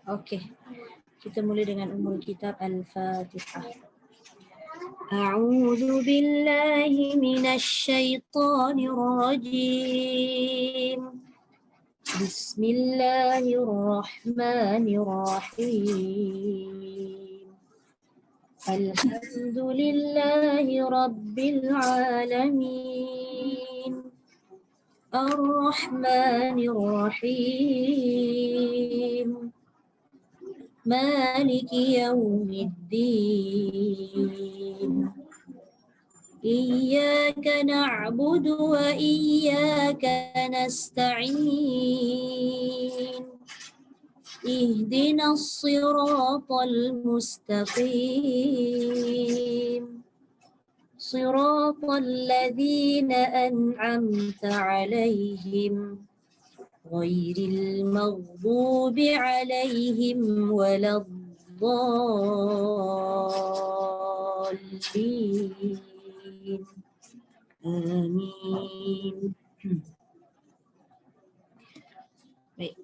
Okey. Kita mula dengan ummul kitab Al-Fatihah. A'udzu billahi minasy syaithanir rajim. Bismillahirrahmanirrahim. Alhamdulillahi rabbil alamin. Ar-Rahmanir-Rahim. Maliki yaumiddin. Iyyaka na'budu wa iyyaka nasta'in. Ihdinas siratal mustaqim. Siratal ladzina an'amta 'alaihim ghairil maghdubi 'alaihim waladdallin. Amin. Baik.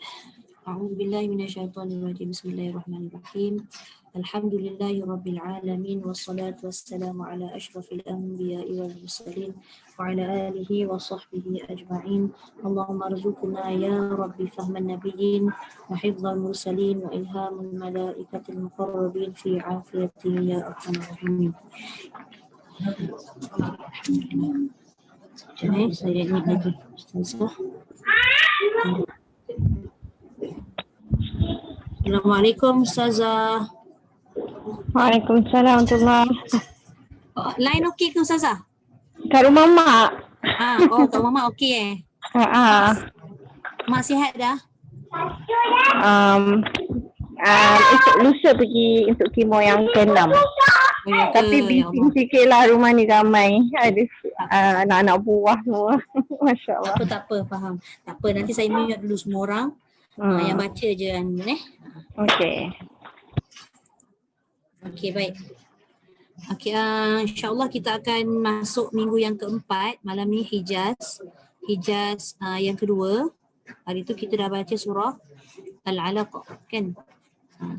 A'udzubillahi minasyaitonirrajim. Bismillahirrahmanirrahim. Alhamdulillahi rabbil alamin wassalatu wassalamu ala asyrafil anbiya'i wal mursalin wa ala alihi wa sahbihi ajma'in. Allahumma arzuqna ya rabbi fahman nabiyyin wa hifdzal mursalin wa ilhamul malaikatil muqarrabin fi afiyatin ya arhamar rahimin. Jadi saya ini lagi Ustazah. Assalamualaikum Ustazah. Waalaikumsalam warahmatullahi. Line okey ke Ustazah? Kat rumah mak. Kat mama okey Mak sihat dah? Esok lusa pergi untuk kemo yang ke-6. Tapi bising sikit lah, rumah ni ramai. Ada anak-anak buah semua. Masya Allah. Tak apa, faham. Tak apa, nanti saya mute dulu semua orang. Yang baca je Okey. Okey, baik. Okey, insyaAllah kita akan masuk minggu yang keempat. Malam ni Hijaz yang kedua. Hari tu kita dah baca surah Al-Alaq kan.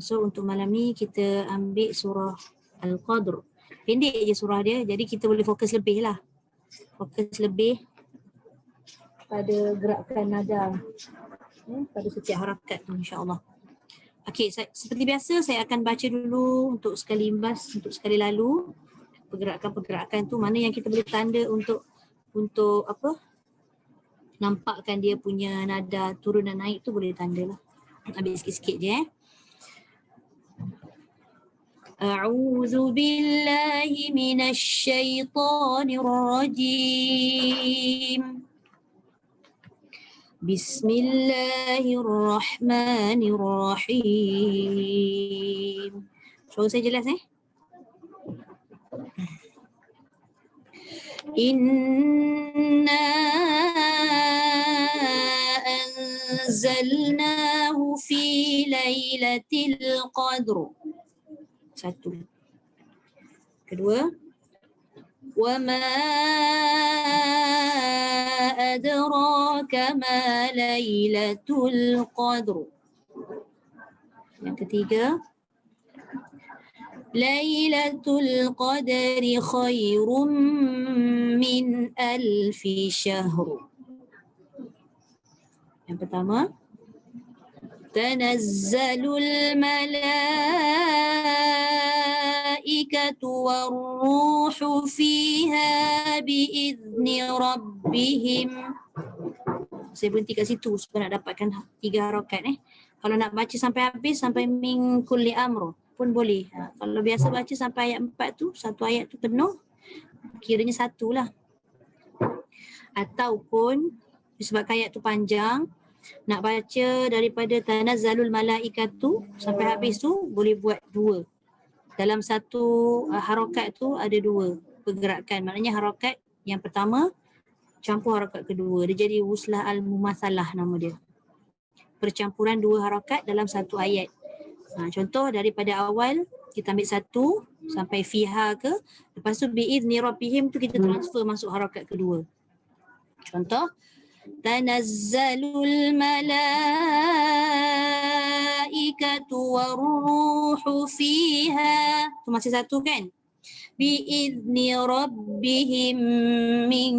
So untuk malam ni kita ambil surah Al-Qadr. Pendek je surah dia, jadi kita boleh fokus lebih lah. Fokus lebih pada gerakan nada pada setiap harakat insya-Allah. Okey, seperti biasa saya akan baca dulu untuk sekali imbas, untuk sekali lalu pergerakan-pergerakan tu mana yang kita boleh tanda untuk apa? Nampakkan dia punya nada turun dan naik tu boleh tanda lah. Ambil sikit-sikit je A'udzu billahi minasy syaithanir rajim. Bismillahirrahmanirrahim. Suara saya jelas Inna anzalnahu fi lailatul qadr. Satu. Kedua, wa ma adraka ma lailatul qadr. Yang ketiga, lailatul qadri khairum min alfi syahr. Yang pertama, tanazzalul malaikatu warruhu fiha biizni rabbihim. Saya berhenti kat situ supaya nak dapatkan 3 harakat Kalau nak baca sampai habis, sampai min kulli amr pun boleh. Kalau biasa baca sampai ayat 4 tu, satu ayat tu penuh, kiranya 1 lah. Ataupun disebabkan ayat tu panjang, nak baca daripada tanazzalul malaikatu sampai habis tu boleh buat 2. Dalam satu harakat tu ada 2 pergerakan. Maknanya harakat yang pertama campur harakat kedua. Dia jadi wuslah al-mumatsalah nama dia. Percampuran 2 harakat dalam satu ayat. Contoh daripada awal kita ambil satu sampai fiha ke, lepas tu bi'izni rabbihim tu kita transfer masuk harakat kedua. Contoh, tanazzalul malaikatu warruhu fiha. Tu masih satu kan? Bi'izni rabbihim min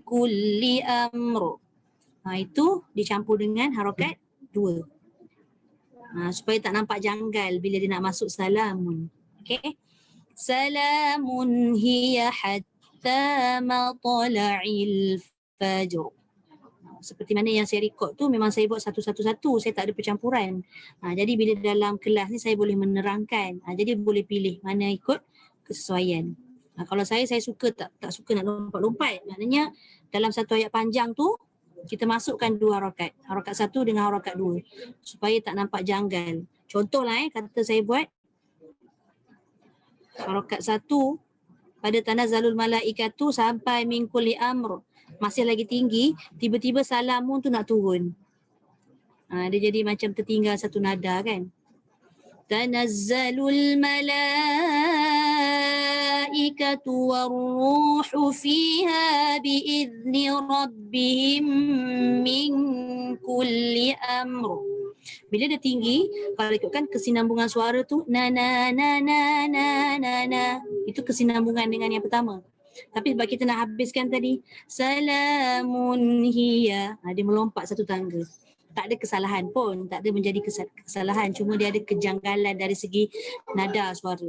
kulli amr. Itu dicampur dengan harakat dua. Supaya tak nampak janggal bila dia nak masuk salamun. Okey. Salamun hiya hatta matla'il fajr. Seperti mana yang saya rekod tu memang saya buat satu-satu, saya tak ada percampuran. Jadi bila dalam kelas ni saya boleh menerangkan. Jadi boleh pilih mana ikut kesesuaian. Kalau saya suka tak suka nak lompat-lompat. Maknanya dalam satu ayat panjang tu kita masukkan dua harakat. Harakat satu dengan harakat dua. Supaya tak nampak janggal. Contohlah kata saya buat harakat satu pada tanazzalul malaikatu sampai min kulli amr. Masih lagi tinggi, tiba-tiba salamun tu nak turun. Dia jadi macam tertinggal satu nada kan. Tanazzalul malaikatu warruhu fiha bi'izni rabbihim min kulli amr. Bila dia tinggi, kalau ikutkan kesinambungan suara tu na na na na na na na. Itu kesinambungan dengan yang pertama. Tapi sebab kita nak habiskan tadi, salamun hiya, dia melompat satu tangga. Tak ada kesalahan pun, tak ada menjadi kesalahan, cuma dia ada kejanggalan dari segi nada suara.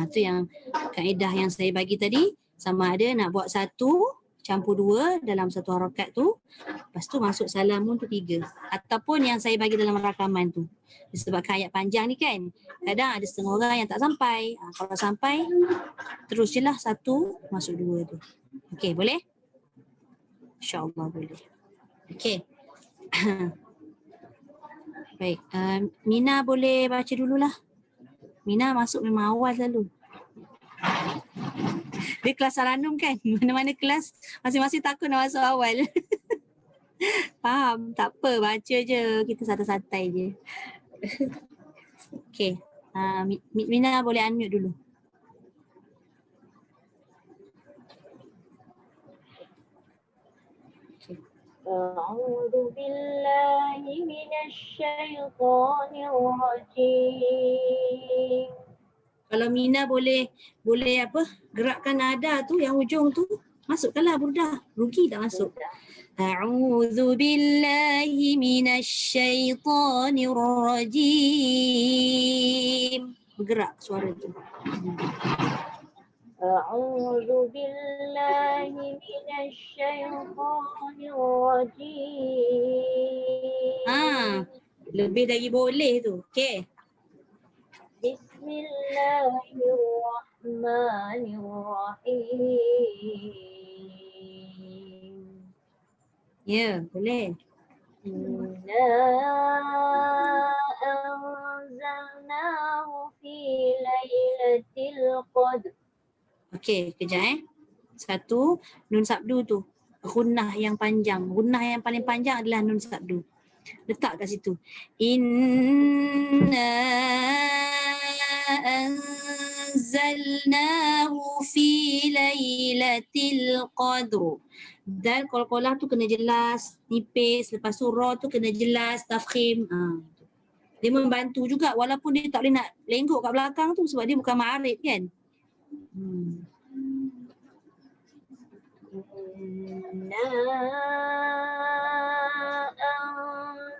Itu yang kaedah yang saya bagi tadi, sama ada nak buat satu campur dua dalam satu harakat tu, lepas tu masuk salamun tu tiga, ataupun yang saya bagi dalam rakaman tu. Disebabkan ayat panjang ni kan, kadang ada setengah orang yang tak sampai. Kalau sampai, terus je lah satu masuk dua tu. Okey, boleh? InsyaAllah boleh. Okey. Baik, Mina boleh baca dululah. Mina masuk memang awal selalu. Dia kelas Saranum kan, mana-mana kelas masing-masing takut nak masuk awal. Faham, tak apa, baca je, kita santai-santai je. Okey, Mina boleh unmute dulu. A'udzu billahi minasyaitonir rajim. Kalau Mina boleh apa? Gerakkan nada tu yang hujung tu, masukkanlah burdah. Rugi tak masuk. A'udzu billahi minasyaitonir rajim. Bergerak suara tu. A'udzu billahi minasyaitonir rajim. Lebih dari boleh tu. Okey. Bismillahirrahmanirrahim. Ya, boleh. Inna anzalnahu fi lailatul qadr. Okey, kejap Satu, nun sabdu tu. Gunnah yang panjang. Gunnah yang paling panjang adalah nun sabdu. Letak kat situ. Inna anzalnahu fi lailatul qadr. Dan qalqalah tu kena jelas, nipis, lepas tu ra tu kena jelas, tafkhim. Dia membantu juga walaupun dia tak boleh nak lenggok kat belakang tu sebab dia bukan ma'arif kan. Inna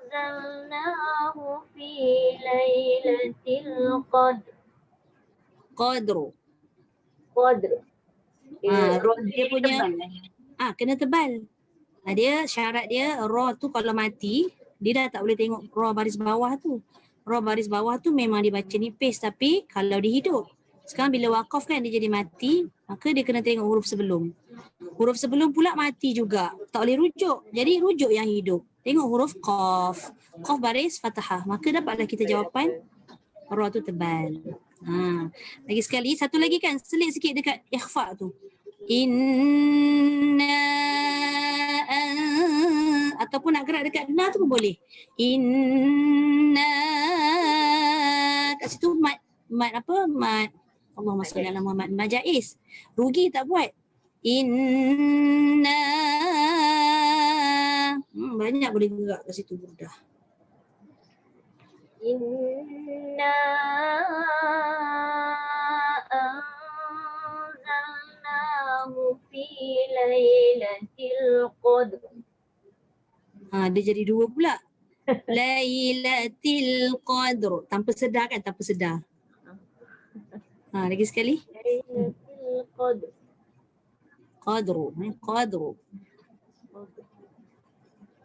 anzalnahu fi lailatul qadr. Qadr. Dia punya kena tebal. Dia syarat dia ra tu kalau mati dia dah tak boleh tengok ra baris bawah tu. Ra baris bawah tu memang dibaca nipis, tapi kalau dia hidup. Sekarang bila waqaf kan dia jadi mati, maka dia kena tengok huruf sebelum. Huruf sebelum pula mati juga. Tak boleh rujuk. Jadi rujuk yang hidup. Tengok huruf qaf. Qaf baris fathah. Maka dapatlah kita jawapan ra tu tebal. Lagi sekali, satu lagi kan, selit sikit dekat ikhfa tu. Inna ataupun nak gerak dekat na tu pun boleh. Inna kat situ mat mat apa? Mat Allahumma shalli ala Muhammad. Mat jaiz. Rugi tak buat. Inna banyak boleh gerak ke situ burdah. Inna anzalnahu fi lailatul qadr. Dia jadi dua pula. Lailatul qadr. Tanpa sedar kan? Tanpa sedar. Lagi sekali. Lailatul qadr. Qadru. Qadru.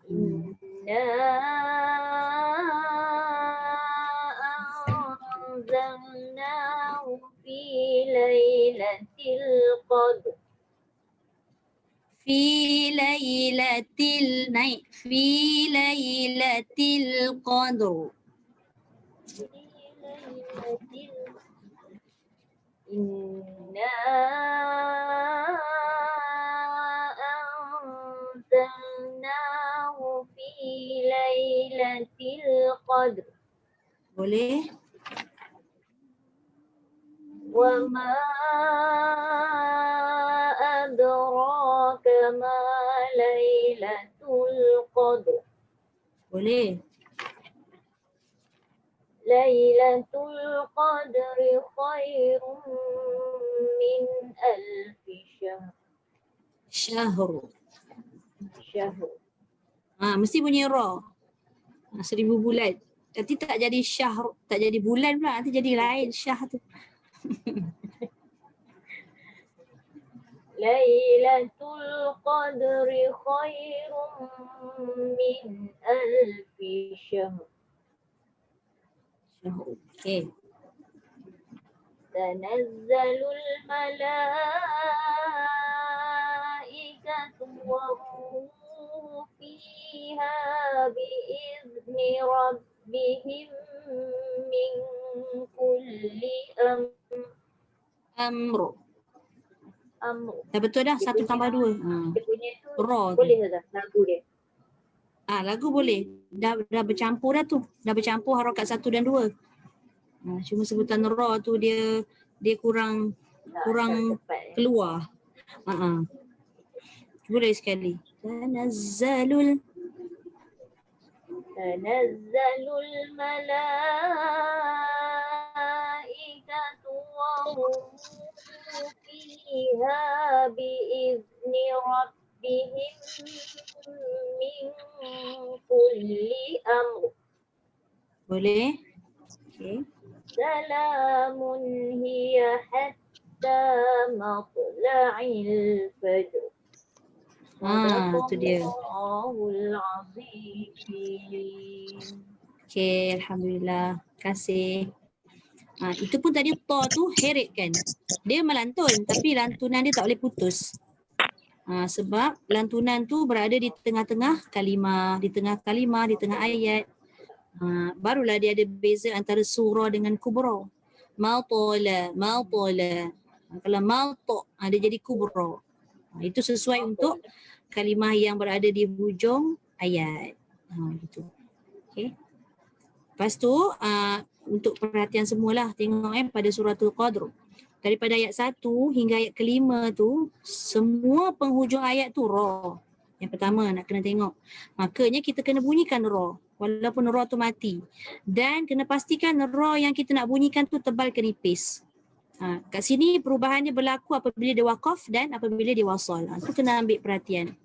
Inna anzalnahu fi lailatul qadr. Fi lailatil naik. Fi lailatil qadr. Inna anzalnahu fi lailatul qadr. Boleh? Wa ma adraka ma lailatul qadr. Boleh. Lailatul qadri khairun min alfi syahr. Syahr. Syahr. Mesti bunyi ra. 1000 bulan. Nanti tak jadi syahr, tak jadi bulan pula, nanti jadi lain syah tu. Lailatul qadri khairun min alfi syahr. Okey. Tanazzalul malaikatu wa ruhu fiha biizni rabbihim min kulli Amru. amr. Dah betul dah, 1 tambah 2. Dia punya tu Ra tu. boleh tak lagu dia? Lagu boleh. Dah bercampur dah tu. Dah bercampur harakat 1 dan 2. Cuma sebutan ra tu dia kurang keluar. Boleh sekali. Tanazzalul malaikatu wa ruhu fiha biizni rabbihim min kulli amr. boleh. Okey. Salamun hiya hatta matla'il fajr. Tu dia. Sadaqallahul azim. Okey, alhamdulillah. Terima kasih. Itu pun tadi ta tu heret kan. Dia melantun tapi lantunan dia tak boleh putus. Sebab lantunan tu berada di tengah-tengah kalimah, di tengah ayat. Barulah dia ada beza antara surah dengan kubra. Mautola. Kalau mauto, dia jadi kubra. Itu sesuai untuk kalimah yang berada di hujung ayat. Gitu. Okey. Lepas tu untuk perhatian semualah tengok pada suratul Qadr. Daripada ayat 1 hingga ayat ke-5 tu semua penghujung ayat tu ra. Yang pertama nak kena tengok. Makanya kita kena bunyikan ra walaupun ra tu mati. Dan kena pastikan ra yang kita nak bunyikan tu tebal ke nipis. Kat sini perubahannya berlaku apabila dia waqaf dan apabila dia wasal. Itu kena ambil perhatian.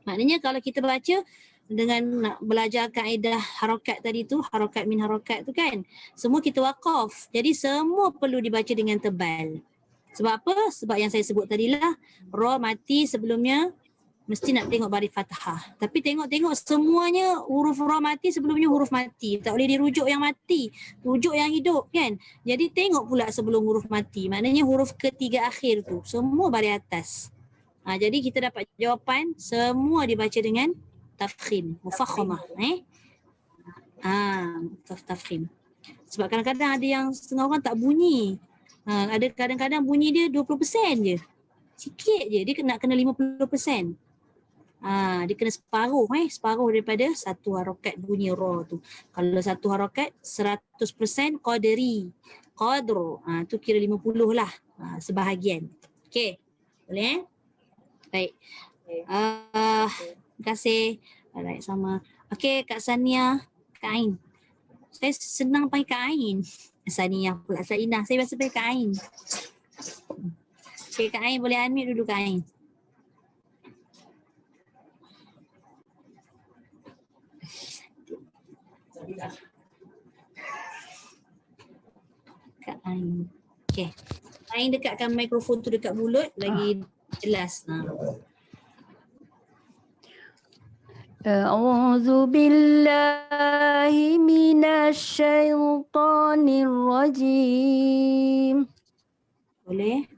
Maknanya kalau kita baca dengan nak belajar kaedah harakat tadi tu, harakat min harakat tu kan, semua kita waqaf. Jadi semua perlu dibaca dengan tebal. Sebab apa? Sebab yang saya sebut tadilah, ra mati sebelumnya mesti nak tengok baris fathah. Tapi tengok-tengok semuanya huruf ra mati sebelumnya huruf mati. Tak boleh dirujuk yang mati, rujuk yang hidup kan. Jadi tengok pula sebelum huruf mati. Maknanya huruf ketiga akhir tu semua baris atas. Jadi kita dapat jawapan semua dibaca dengan tafkhim, mufakhamah. Tafkhim. Sebab kadang-kadang ada yang setengah orang tak bunyi. Ada kadang-kadang bunyi dia 20% je. Sikit je, dia nak kena 50%. Dia kena separuh daripada satu harakat bunyi ra tu. Kalau satu harakat 100% qadri. qadr. Tu kira 50 lah. Sebahagian. Okey. Boleh? Baik. Terima kasih. Alright, sama. Okey, Kak Sania, Kak Ain. Saya senang panggil Kak Ain. Sania pula Sainah. Saya biasa panggil Kak Ain. Okey, Kak Ain boleh unmute dulu Kak Ain. Kak Ain. Okey. Kak Ain dekatkan mikrofon tu dekat mulut lagi jelas. أعوذ بالله من الشيطان الرجيم. Boleh?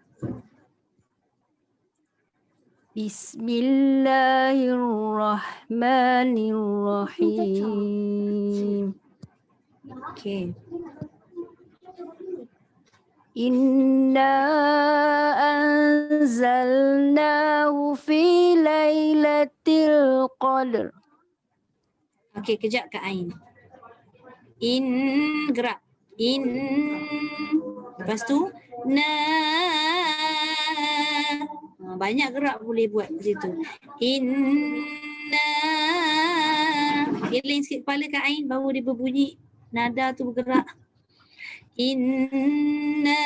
بسم الله الرحمن الرحيم. Okey. إنا أنزلناه في ليلة القدر. Okey, kejap Kak Ain. Gerak. Lepas tu banyak gerak boleh buat kat situ. Geleng sikit kepala Kak Ain baru dia berbunyi. Nada tu bergerak. Inna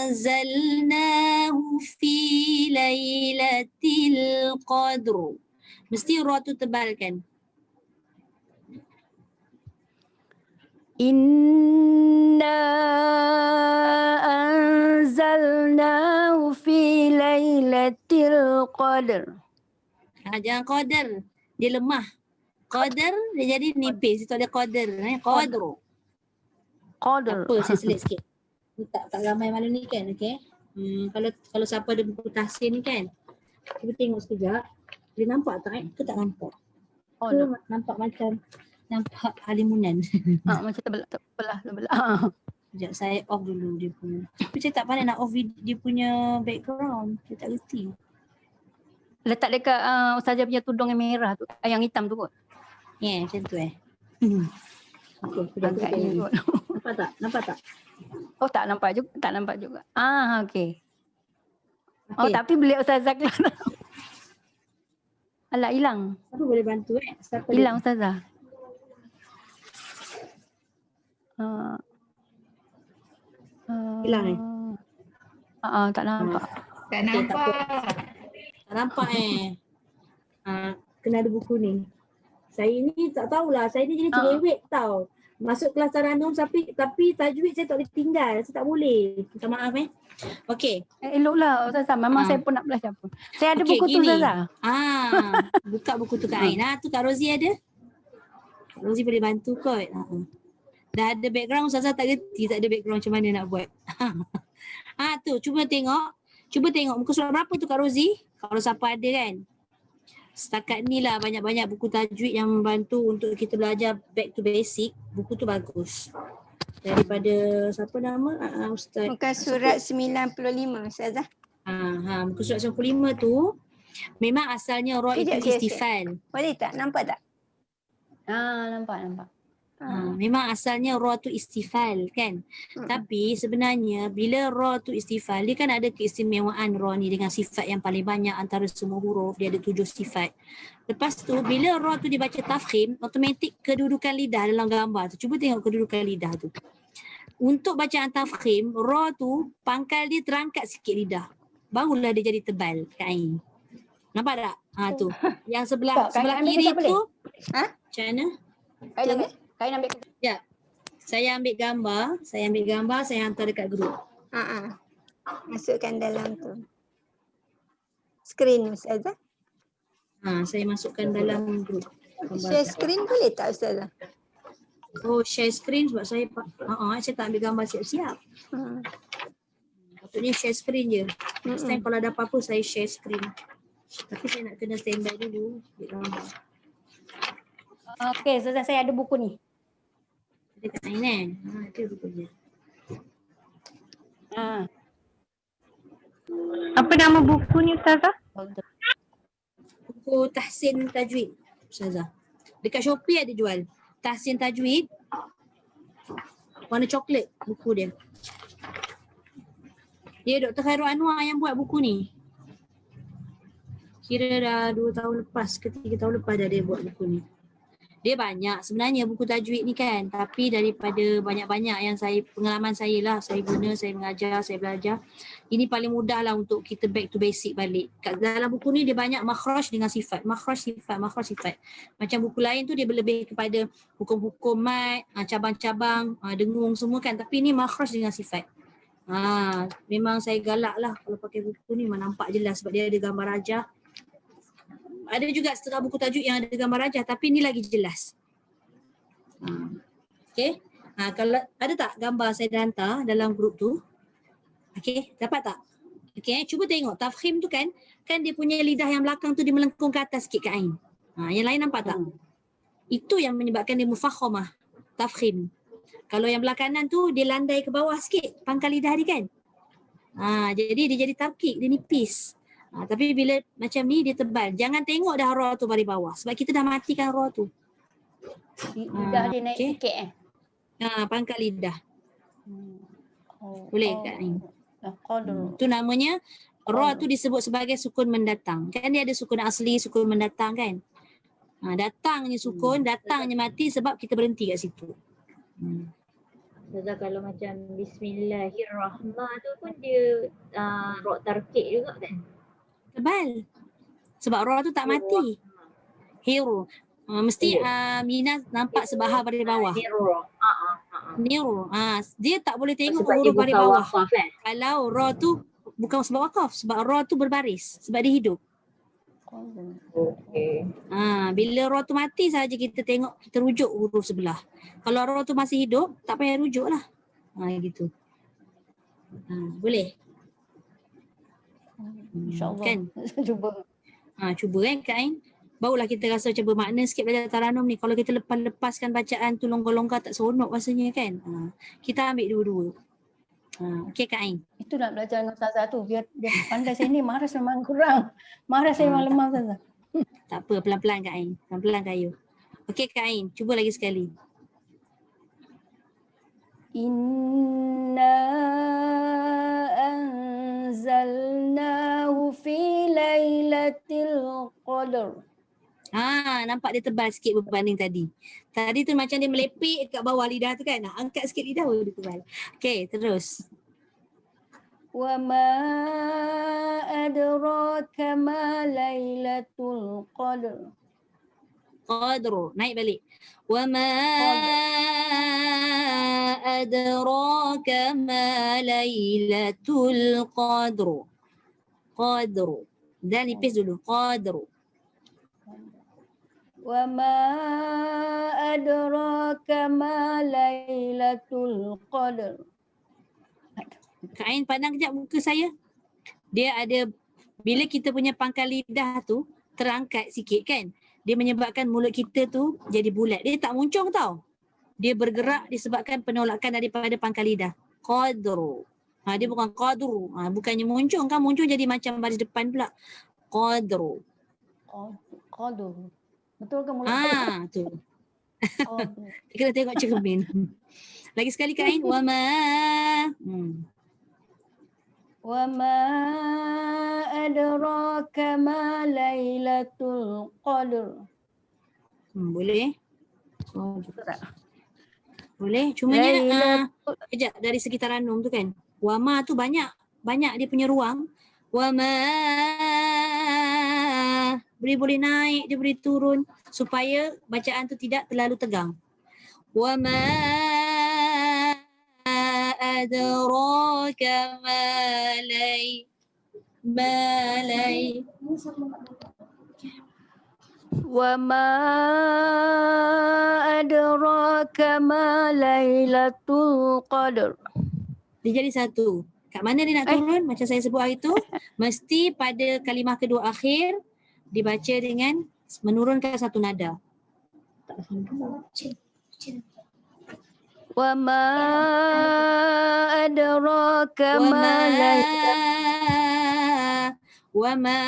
anzalnahu fi lailatul qadr. Mesti ra tu tebalkan. Inna anzalnahu fi lailatul qadr. Jangan qadar. Dia lemah. Qadar dia jadi nipis. Itu ada qadar. Qadru. Qadr. Apa saya selit sikit. Tak ramai malam ni kan. Okay. Kalau siapa ada buku tahsin ni kan. Cuba tengok sekejap. Dia nampak tak? Ke tak nampak? Oh, Ke nampak macam nampak halimunan. macam terbelah. Sekejap saya off dulu dia punya. Tapi saya tak pandai nak off dia punya background. Saya tak reti. Letak dekat Ustazah punya tudung yang merah tu, yang hitam tu kot. Macam tu Okay, Agak ni kot. Nampak tak? Oh, tak nampak juga. Okey. Oh, tapi beli Ustazah keluar. Alah, hilang. Siapa boleh bantu Siapa Hilang Ustazah. Hilang Tak nampak. Tak nampak. Tak nampak kena ada buku ni. Saya ni tak tahulah. Saya ni jadi cerewet tau. Masuk kelas Taranum tapi tajwid saya tak boleh tinggal. Saya tak boleh. Minta maaf Okey. Eloklah Ustazah. Memang saya pun nak belajar pun. Saya ada Okey, buku tu gini. Ustazah. Buka buku tu Kak Ain. Tu Kak Rozi ada? Kak Rozi boleh bantu kot. Dah ada background Ustazah tak reti. Tak ada background macam mana nak buat. Tu cuba tengok. Muka surat berapa tu Kak Rozi? Kalau siapa ada kan. Setakat ni lah banyak-banyak buku tajwid yang membantu untuk kita belajar back to basic. Buku tu bagus. Daripada siapa nama? Ustaz. Muka surat 95 Ustazah. Muka surat 95 tu memang asalnya ra itu istifal. Boleh tak? Nampak tak? Nampak. Memang asalnya ra tu istifal kan. Tapi sebenarnya bila ra tu istifal dia kan ada keistimewaan ra ni dengan sifat yang paling banyak antara semua huruf. Dia ada 7 sifat. Lepas tu bila ra tu dibaca tafkhim, automatik kedudukan lidah dalam gambar tu. Cuba tengok kedudukan lidah tu. Untuk bacaan tafkhim, ra tu pangkal dia terangkat sikit lidah. Barulah dia jadi tebal Kak Ain. Nampak tak? Tu. Yang sebelah kiri tu. Macam mana? Kain ambil. Ya. Saya ambil gambar, saya hantar dekat grup. Masukkan dalam tu. Skrin Ustazah. Saya masukkan dalam grup. Share skrin boleh tak Ustazah? Oh, share screen sebab saya tak ambil gambar siap-siap. Patutnya share screen je. Next time kalau ada apa-apa saya share screen. Tapi saya nak kena standby dulu ambil gambar. Okey, Ustazah saya ada buku ni. Dekat Ain itu bukunya. Apa nama buku ni Ustazah? Buku Tahsin Tajwid Ustazah. Dekat Shopee ada jual. Tahsin Tajwid. Warna coklat buku dia. Dia Dr. Khairul Anwar yang buat buku ni. Kira dah 2 tahun lepas ke 3 tahun lepas dah dia buat buku ni. Dia banyak sebenarnya buku tajwid ni kan. Tapi daripada banyak-banyak yang pengalaman saya lah. Saya guna, saya mengajar, saya belajar. Ini paling mudah lah untuk kita back to basic balik. Kat dalam buku ni dia banyak makhraj dengan sifat. Makhraj sifat. Macam buku lain tu dia lebih kepada hukum-hukum mat, cabang-cabang, dengung semua kan. Tapi ni makhraj dengan sifat. Memang saya galak lah kalau pakai buku ni, memang nampak jelas sebab dia ada gambar rajah. Ada juga setengah buku tajuk yang ada gambar rajah tapi ni lagi jelas. Okay. Kalau ada tak gambar saya dah hantar dalam grup tu? Okay, dapat tak? Okay, cuba tengok tafkhim tu kan dia punya lidah yang belakang tu dia melengkung ke atas sikit kat Ain. Yang lain nampak tak? Itu yang menyebabkan dia mufakhamah, tafkhim. Kalau yang belah kanan tu dia landai ke bawah sikit pangkal lidah dia kan. Jadi dia jadi tarkik, dia nipis. Tapi bila macam ni dia tebal. Jangan tengok dah ra tu baris bawah sebab kita dah matikan ra tu. Lidah dia naik sikit pangkal lidah. Boleh Kak Ain? Tu namanya ra tu disebut sebagai sukun mendatang. Kan dia ada sukun asli, sukun mendatang kan? Datangnya sukun, datangnya mati sebab kita berhenti kat situ. Ustazah, kalau macam Bismillahirrahmanirrahim tu pun dia ra tarkik juga kan? Tebal. Sebab ra tu tak mati. Hero. Mesti Mina nampak sebahar baris bawah. Niro. Dia tak boleh tengok huruf baris bawah. Kalau ra tu bukan sebab wakaf, sebab ra tu berbaris, sebab dia hidup. Okey. Bila ra tu mati saja kita tengok, kita rujuk huruf sebelah. Kalau ra tu masih hidup, tak payah rujuk lah. Gitu. Boleh? InsyaAllah. Kan? Cuba. Cuba Kak Ain. Barulah kita rasa macam bermakna sikit belajar taranum ni. Kalau kita lepaskan bacaan tu longgar-longgar tak seronok rasanya kan. Kita ambil dua-dua. Okey Kak Ain. Itu nak belajar dengan Ustazah tu. Biar dia pandai saya ni maras memang kurang. Maras saya memang lemah Ustazah. Tak apa, pelan-pelan Kak Ain. Pelan-pelan kayu. Okey Kak Ain, cuba lagi sekali. Inna anzalnahu fi lailatul qadar. Nampak dia tebal sikit berbanding tadi. Tadi tu macam dia melepek kat bawah lidah tu kan. Angkat sikit lidah baru dia tebal. Okey, terus. Wa ma adraka ma lailatul qadar. Qadru. Naik balik. Wa ma adraka ma lailatul qadru. Qadru. Dan nipis dulu. Qadru. Wa ma adraka ma lailatul qadar. Kak Ain pandang kejap muka saya. Dia ada, bila kita punya pangkal lidah tu terangkat sikit kan, dia menyebabkan mulut kita tu jadi bulat. Dia tak muncung tau. Dia bergerak disebabkan penolakan daripada pangkal lidah. Qadru. Dia bukan qadru. Bukannya muncung kan, muncung jadi macam baris depan pula. Qadru. Qadar. Betul ke mulut? Tu. Kita kena tengok cermin. Lagi sekali Kak Ain. Wa ma. Wa ma adraka ma lailatul qadar. Boleh? Boleh. Cumanya kejap dari segi taranum tu kan. Wa ma tu banyak dia punya ruang. Wa ma boleh naik, dia boleh turun supaya bacaan tu tidak terlalu tegang. Wa ma adraka ma Wa ma adraka ma lailatul qadar. Dia jadi satu. Kat mana dia nak turun? Macam saya sebut hari tu, mesti pada kalimah kedua akhir dibaca dengan menurunkan satu nada. Wa ma adraka ma Wa ma.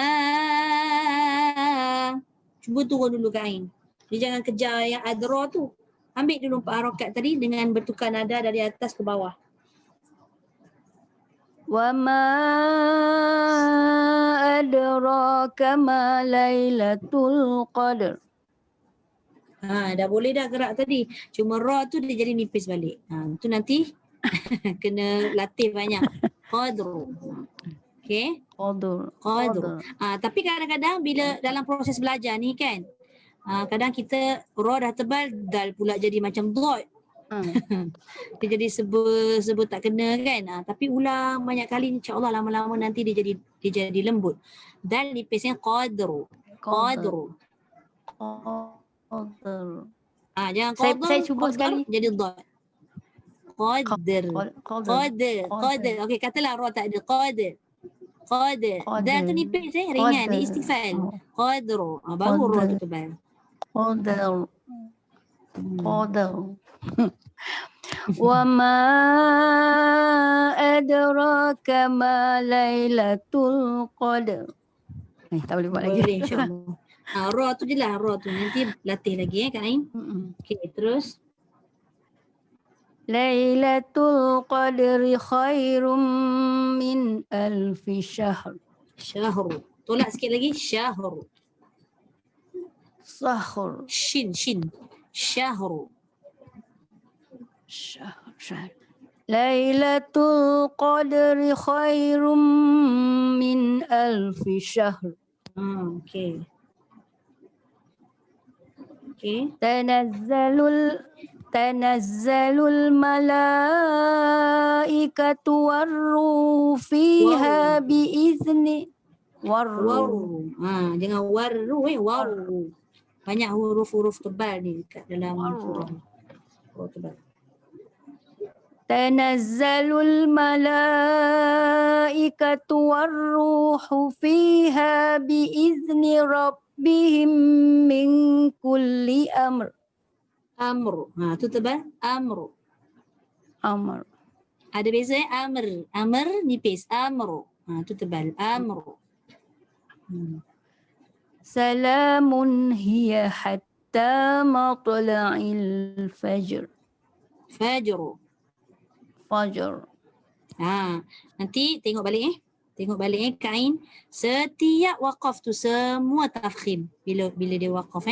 Cuba turun dulu Kak Ain. Dia jangan kejar yang adra tu. Ambil dulu 4 harokat tadi dengan bertukar nada dari atas ke bawah. Wa ma adraka ma Lailatul Qadar. Dah boleh dah gerak tadi. Cuma ra tu dia jadi nipis balik. Tu nanti kena latih banyak. Qadru. Okay. Qadar. Qadru. Tapi kadang-kadang bila dalam proses belajar ni kan, kadang kita ra dah tebal, dal pula jadi macam dot. Dia jadi sebut tak kena kan. Tapi ulang banyak kali, insya-Allah lama-lama nanti dia jadi lembut. Dal nipisnya qadru. Qadru. Qadar. Jangan Saya qadar, cuba qadar sekali. jadi dot. Qadar. Qadar. Okey, katalah ra tak ada. Qadar. Dal tu nipis ringan, ni istifal. Qadru. Baru ra tu tebal. Qadar. Qadar. Wa ma adraka ma Lailatul Qadar. Tak boleh buat lagi. Boleh insya-Allah. Ra tu je lah, ra tu. Nanti latih lagi Kak Ain. Okey, terus. Lailatul Qadri khairum min alfi syahr. Syahru. Tolak sikit lagi. Syahru. Sahur. Shin. Syahru. Syahr. Lailatul Qadri khairum min alfi syahr. Okey. Tanazzalul malaikatu warruhu fiha biizni warruhu. Jangan warru warru. Banyak huruf-huruf tebal ni dekat dalam surah. Tebal. Tanazzalul malaikatu warruhu fiha biizni rabbihim min kulli amr. Amru. Tu tebal. Amru. Ada beza amr. Amr nipis. Amru. Tu tebal. Amru. Salamun hiya hatta matla'il fajr. Fajru. Nanti tengok balik Kak Ain. Setiap waqaf tu semua tafkhim bila dia waqaf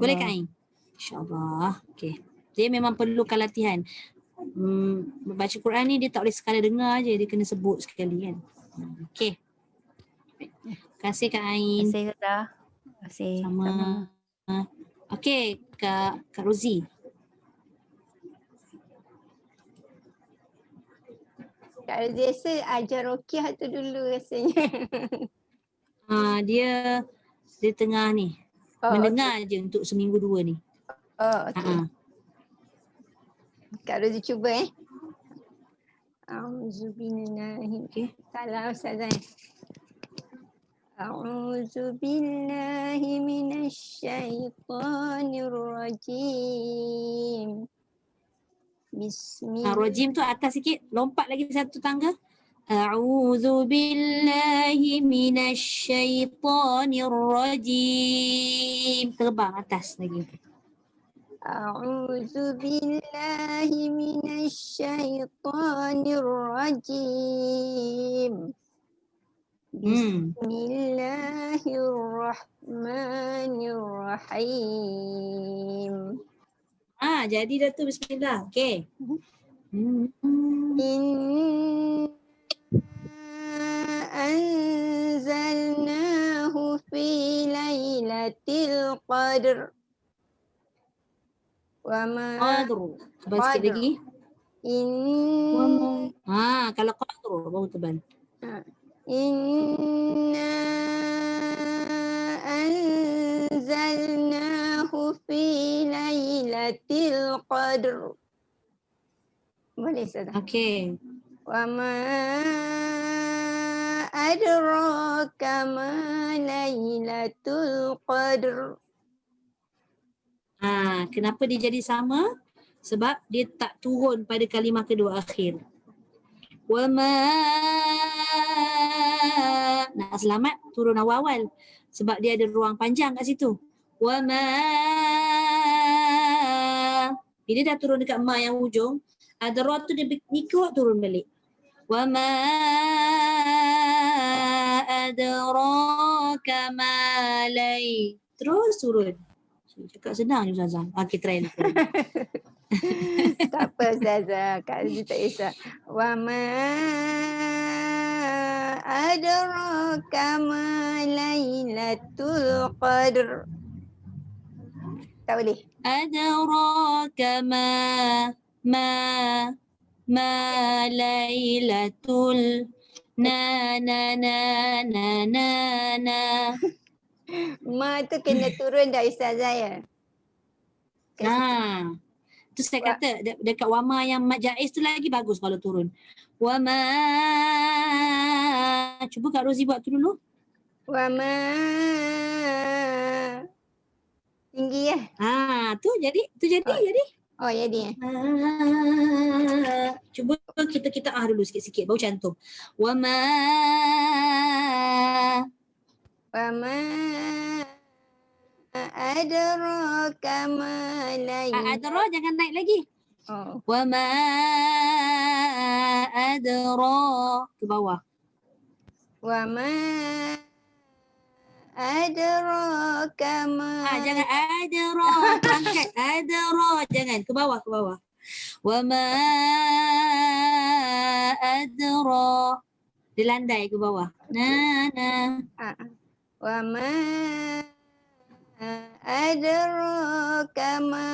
Boleh Kak Ain? InsyaAllah. Okey. Dia memang perlukan latihan. Baca Quran ni dia tak boleh sekadar dengar je, dia kena sebut sekali kan. Okey. Terima kasih Kak Ain. Terima kasih. Sama. Okey, Kak Rozi. Kak Rozi rasa ajar Rokiah tu dulu rasanya. Dia tengah ni. Mendengar je untuk seminggu 2 ni. Okey. Kak Rozi cuba A'udzubillahi. Okey. Salah Ustazah. A'udzubillahi minasyaitonirrajim. Bismillah. Rajim tu atas sikit, lompat lagi satu tangga. A'udzubillahi minasyaitonirrajim. Terbang atas lagi. A'udzubillahi minasyaitonirrajim. Bismillahirrahmanirrahim. Jadi dah tu bismillah. Okey. Inna anzalnahu fi lailatul qadr. Wa ma Qadru. Tebal sikit lagi. Kalau qadru baru tebal. Inna anzalnahu fi lailatul qadr. Boleh Ustazah? Okey. Wa ma adraka ma lailatul qadr. Kenapa dia jadi sama? Sebab dia tak turun pada kalimah kedua akhir. Wa ma, nak selamat turun awal-awal sebab dia ada ruang panjang kat situ. Wa ma Bila dah turun dekat ma yang hujung, adra tu dia mikro turun balik. Wa ma adraka ma lay. Terus turun. Cakap senang je Ustazah. Okey, try lah. Tak apa Ustazah, Kak Aziz tak kisah. Wa ma adraka ma Lailatul Qadr. Tak boleh. Adraka ma lailatul na. Ma tu kena turun dah Ustazah ya. Kat situ. Tu saya kata dekat wama yang mat jaiz tu lagi bagus kalau turun. Wama. Cuba Kak Rozi buat tu dulu. Wa ma tinggi ya. Tu jadi. Oh ya dia. Cuba kita dulu sikit-sikit baru cantum. Wama. Wa ma adraka ma Adra jangan naik lagi. Oh. Wama adra ke bawah. Wa ma adraka ma Jangan adra tu angkat. Adra jangan ke bawah. Wama adra. Dia landai ke bawah. Wa ma adraka ma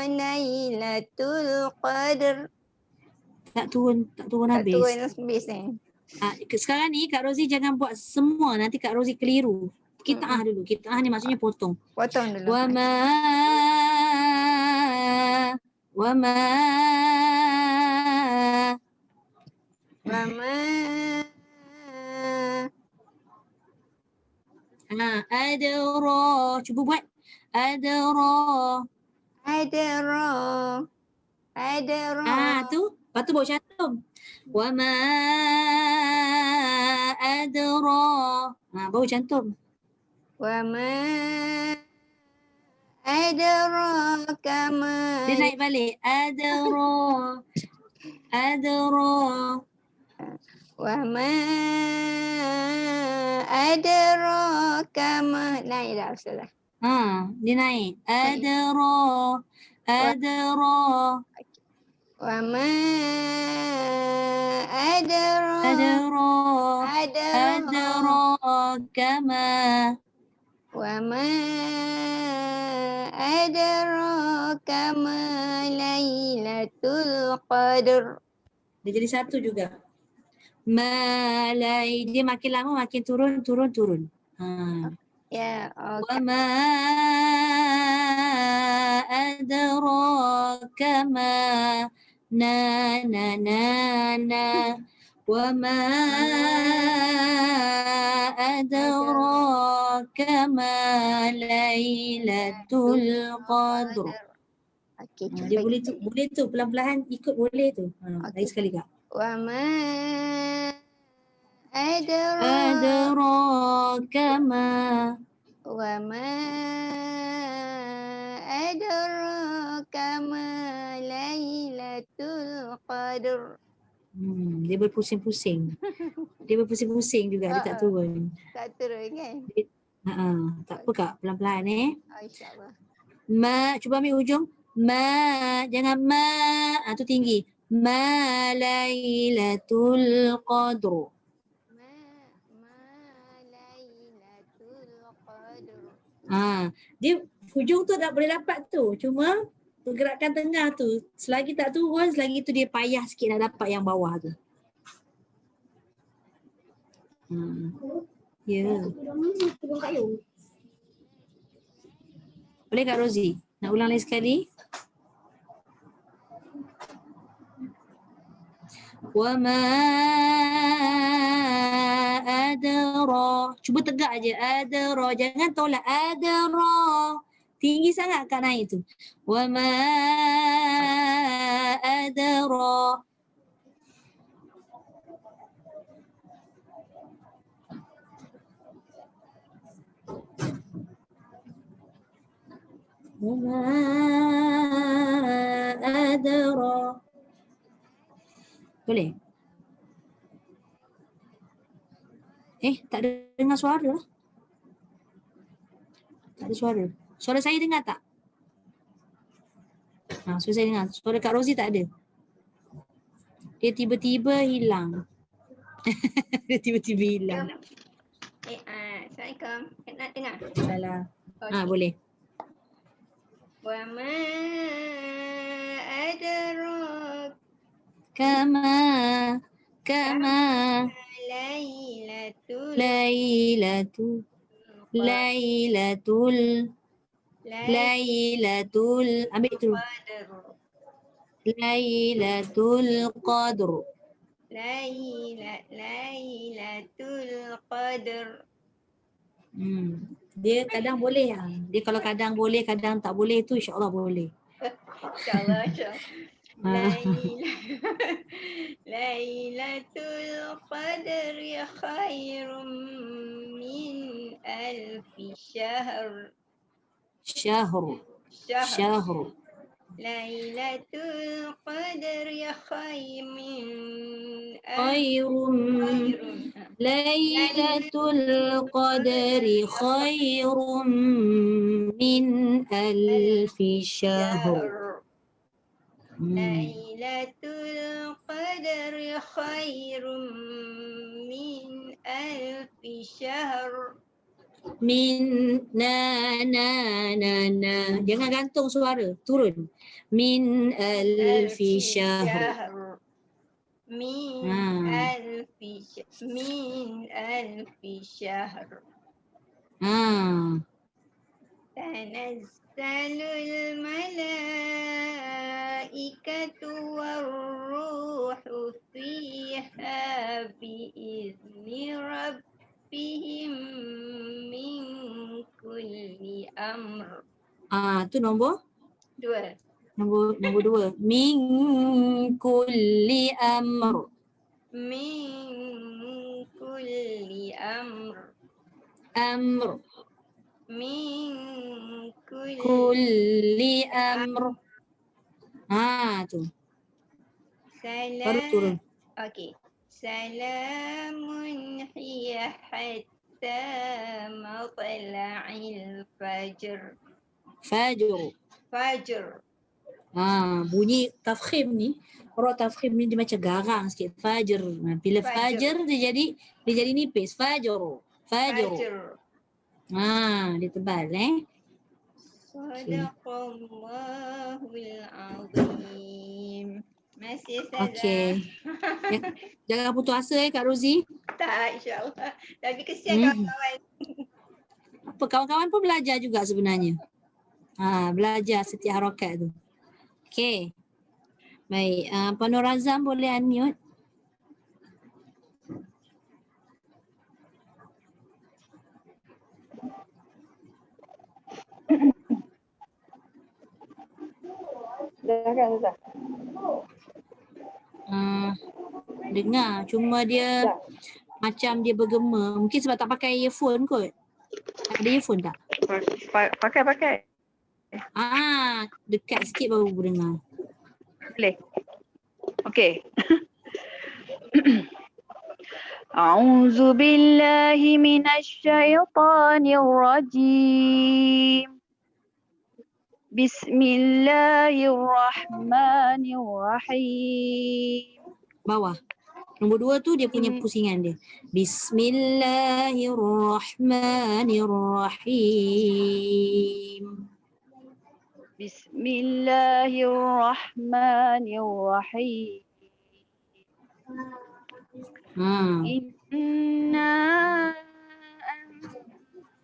Lailatul Qadr. Tak turun Tak habis. turun habis ni. Sekarang ni Kak Rozi jangan buat semua, nanti Kak Rozi keliru. Qitaah dulu. Qitaah ni maksudnya potong. Potong dulu. Wa ma Wa ma adra. Cuba buat. Adra. Tu. Lepas tu baru cantum. Wa ma adra. Baru cantum. Wa ma adraka ma Dia naik balik. Adra. Wa ma adraka ma. Naik dah Ustazah. Dia naik. Adra. Wa ma adraka ma. Wa ma adraka ma Lailatul Qadr. Dia jadi satu juga. Malai. Dia makin lama makin turun. Ya, Wa okey. ma adraka ma wa ma adraka ma Lailatul Qadr. Okey, Dia boleh tu pelan-pelan ikut boleh tu. Lagi sekali Kak. Wa ma adraka Adraka ma. Wa ma adraka ma Lailatul Qadr. Dia berpusing-pusing. Dia tak turun. Tak turun kan? Tak apa Kak, pelan-pelan InsyaAllah. Ma, cuba ambil ujung. Ma, jangan ma. Tu tinggi. Ma Lailatul Qadr. Lailatul Qadr. Dia hujung tu tak boleh dapat tu. Cuma pergerakan tengah tu, selagi tak turun, selagi tu dia payah sikit nak dapat yang bawah tu. Ya. Boleh Kak Rozi? Nak ulang lagi sekali? Wa ma adra. Cuba tegak aje. Adra. Jangan tolak. Adra. Tinggi sangat Kak naik tu. Wa ma adra. Wa ma qadra. Boleh? Tak dengar suara lah. Tak ada suara. Suara saya dengar tak? Suara saya dengar. Suara Kak Rozi tak ada. Dia tiba-tiba hilang. Dia tiba-tiba hilang. Assalamualaikum. Nak dengar? Salah. Okey. Boleh. Wa ma adrak Kama lailatul Lailatul ambil tu. qadr. Lailatul Qadr. Lailatul qadr. Dia kadang boleh. Dia kalau kadang boleh, kadang tak boleh tu insya-Allah boleh. InsyaAllah. Lailatul qadri khairum min alfi syahr. Syahr. Lailatul qadri khairum Lailatul Qadri khairum min alfi syahr. Lailatul qadri khairum min alfi syahr. Jangan gantung suara, turun. Min alfi syahr. Min alfi syahr. Tanazzalul malaikatu warruhu fiha biizni rabbihim min kulli amr. Tu nombor 2. Nombor 2. Min kulli amr. Min kulli amr. Min Kulli amr. Tu. Baru turun. Okey. Salamun hiya hatta matla'il fajr. Fajr. Bunyi tafkhim ni, huruf tafkhim ni dia macam garang sikit. Fajr. Bila fajr dia jadi nipis. Fajr. Dia tebal Sadaqallahul azim. Masih saja. Okey. Jangan putus asa Kak Rozi. Tak, insyaAllah. Tapi kesian kawan-kawan. Apa, kawan-kawan pun belajar juga sebenarnya. Belajar setiap harakat tu. Okey. Baik, Puan Nur Azam boleh unmute. Dengar, cuma dia macam dia bergema. Mungkin sebab tak pakai earphone kot. Ada earphone tak? Pakai. Dekat sikit baru dengar. Boleh. Okey. A'udzu billahi minasy syaithanir rajim. Bismillahirrahmanirrahim. Bawah. Nombor 2 tu dia punya pusingan dia. Bismillahirrahmanirrahim. Bismillahirrahmanirrahim. Inna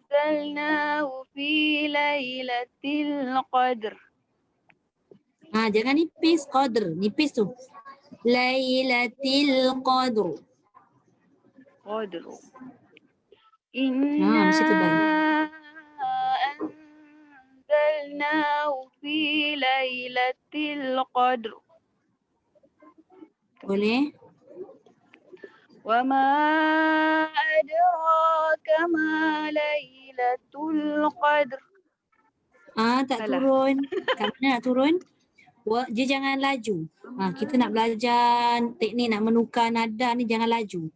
anzalnahu fi lailatul qadr. Jangan nipis qadr, nipis tu. Lailatul qadr. Inna mesti tebal. anzalnahu fi lailatul qadr. Boleh? Wa ma adraka ma lailatul qadr. Tak turun. Kat mana nak turun? Dia jangan laju. Kita nak belajar teknik nak menukar nada ni jangan laju.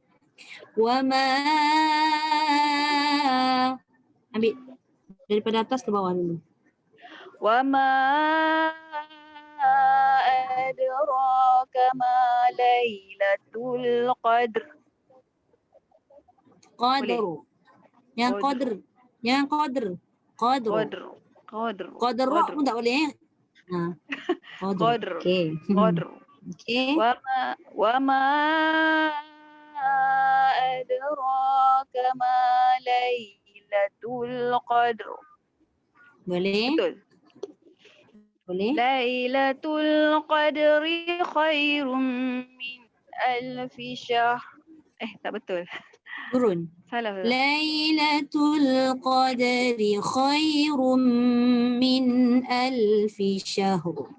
Wa ma, ambil daripada atas ke bawah dulu. Wa ma adraka ma Lailatul Qadr. Qadru. Yang qadr. Yang qadr. Qadru. Qadr. Qadr pun tak boleh. Qadr. Okey. Qadr. Okey. Wa ma adraka ma Lailatul Qadr. Boleh? Betul. Boleh? Lailatul Qadri khairum min alfi syahr. Tak betul. Turun. Salah. Lailatul Qadri khairum min alfi syahr.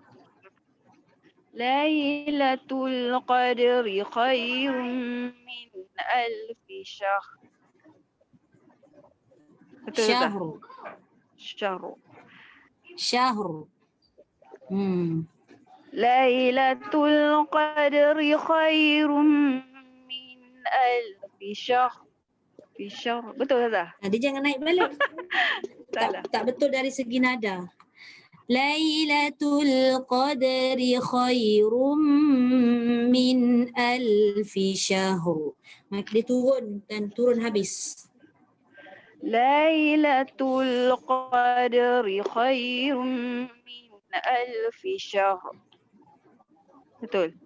Lailatul Qadri khairum min alfi syahr. Betul tak? Syahru. Syahr. Lailatul Qadri khairum min alfi syahr. Fi syahr. Betul tak? Dia jangan naik balik. Salah. tak betul dari segi nada. Lailatul Qadri khairum min alfi syahr. Maka dia turun dan turun habis. Lailatul Qadri khairum min alfi syahr. Betul.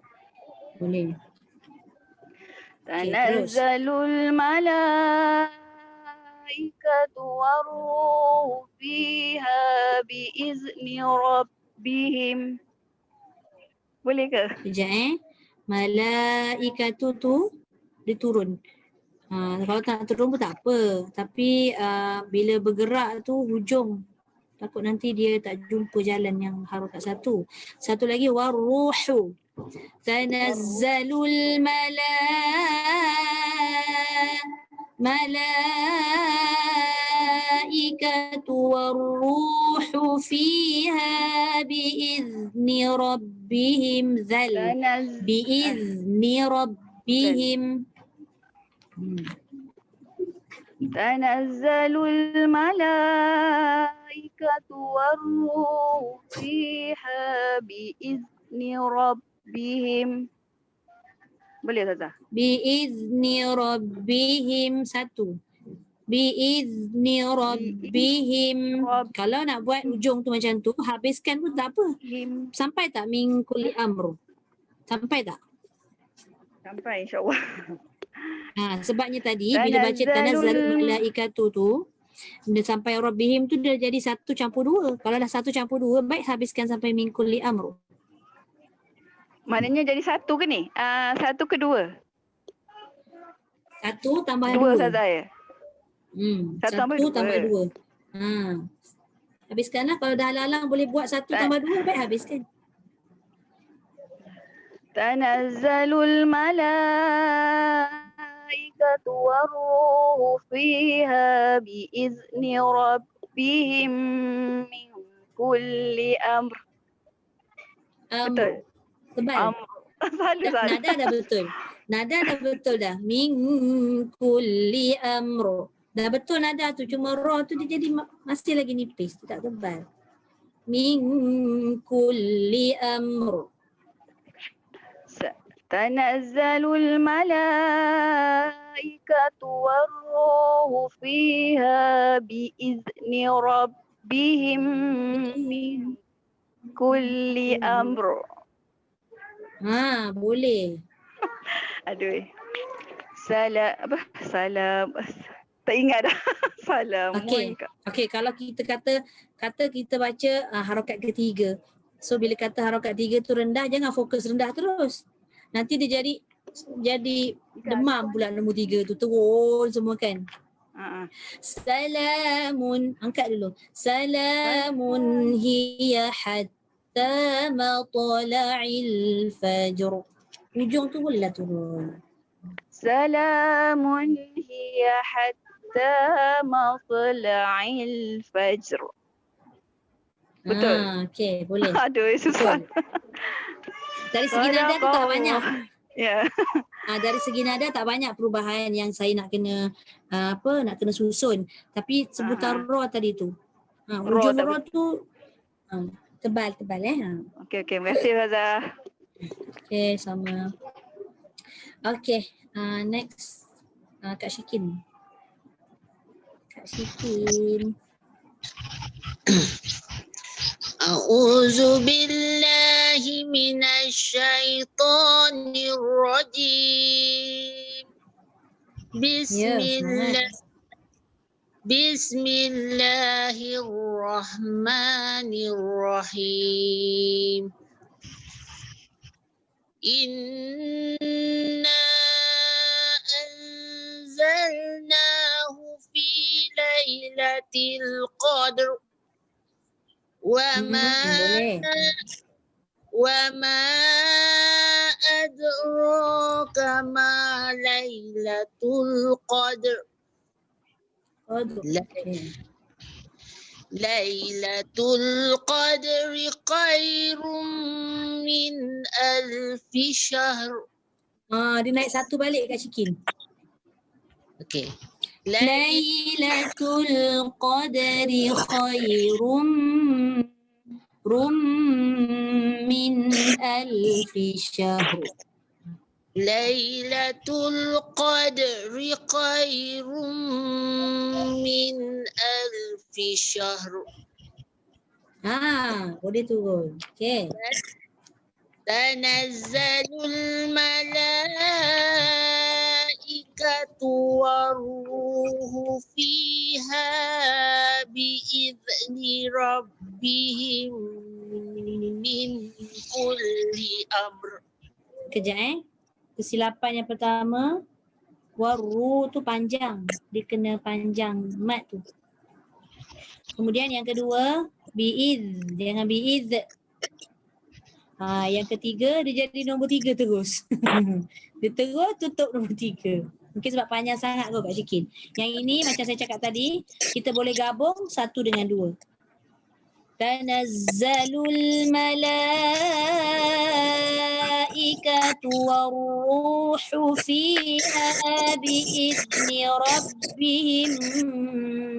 Boleh. Tanazzalul malaikatu waruhu fiha biizni rabbihim. Boleh ke? Sekejap Malaikatu tu dia turun. Kalau tak turun pun tak apa. Tapi bila bergerak tu hujung. Takut nanti dia tak jumpa jalan yang harokat satu. Satu lagi waruhu. Tanazzalul malaikatu waruhu fiha biizni rabbihim biizni rabbihim. Tanazzalul malaikatu waruhu fiha biizni rabbihim. Boleh Ustazah? Biizni rabbihim satu. Biizni rabbihim. Kalau nak buat ujung tu macam tu, habiskan pun tak apa. Sampai tak min kulli amr? Sampai tak? Sampai insya-Allah. Sebabnya tadi bila baca tanazzalul malaikatu tu dia sampai rabbihim tu dia jadi 1 campur 2. Kalau dah 1 campur 2 baik habiskan sampai min kulli amr. Maknanya jadi 1 ke ni? 1 ke 2? 1 tambah 2 2. Ustazah ya? 1 tambah 2. Habiskanlah. Kalau dah lalang boleh buat 1 tambah 2 baik habiskan. Tanazzalul malaikatu waruhu fiha biizni rabbihim min kulli amr. Betul. Tebal. Nada dah betul. Nada dah betul dah. Min kulli amr. Dah betul nada tu. Cuma ra tu dia jadi masih lagi nipis. Tak tebal. Min kulli amr. Tanazzalul malaikatu waruhu fiha biizni rabbihim min kulli amr. Boleh. Aduh. Salam. Tak ingat dah. Salam. Okey, kalau kita kata kita baca harakat ketiga. So bila kata harakat 3 tu rendah, jangan fokus rendah terus. Nanti dia jadi demam pula nombor 3 tu turun semua kan. Salamun, angkat dulu. Salamun hiya hatta matla'il fajr. Hujung tu bolehlah turun. Salamun hiya hatta matla'il fajr. Betul. Okey, boleh. Aduh, susah. Dari segi nada tu tak banyak. Ya. Dari segi nada tak banyak perubahan yang saya nak kena nak kena susun. Tapi sebutan ra tadi tu. Ujung tak ra tu tebal-tebal Okey, okey. Terima kasih Ustazah. Okey, sama. Okey, next Kak Syikin. Kak Syikin. A'udzu billahi minasy syaithanir rajim. Bismillahirrahmanirrahim. Inna anzalnahu fi lailatul qadr. وما أدراك ما ليلة القدر ليلة القدر خير من ألف شهر. Dia naik satu balik Kak Syikin. Okey. Lailatul Qadri khairum min alfi syahr. Lailatul Qadri khairum min alfi syahr. Boleh turun. Okey. Tanazzalul malaikatu waruhu fiha biizni rabbihim min kulli amr. Kejap kesilapan yang pertama, waru tu panjang. Dia kena panjang mat tu. Kemudian yang kedua, biiz. Jangan biiz. Yang ketiga dia jadi nombor 3 terus. Dia terus tutup nombor 3. Mungkin sebab panjang sangat kot Kak Syikin. Yang ini macam saya cakap tadi, kita boleh gabung satu dengan dua. Tanazzalul malaikatu waruhu fiha biizni rabbihim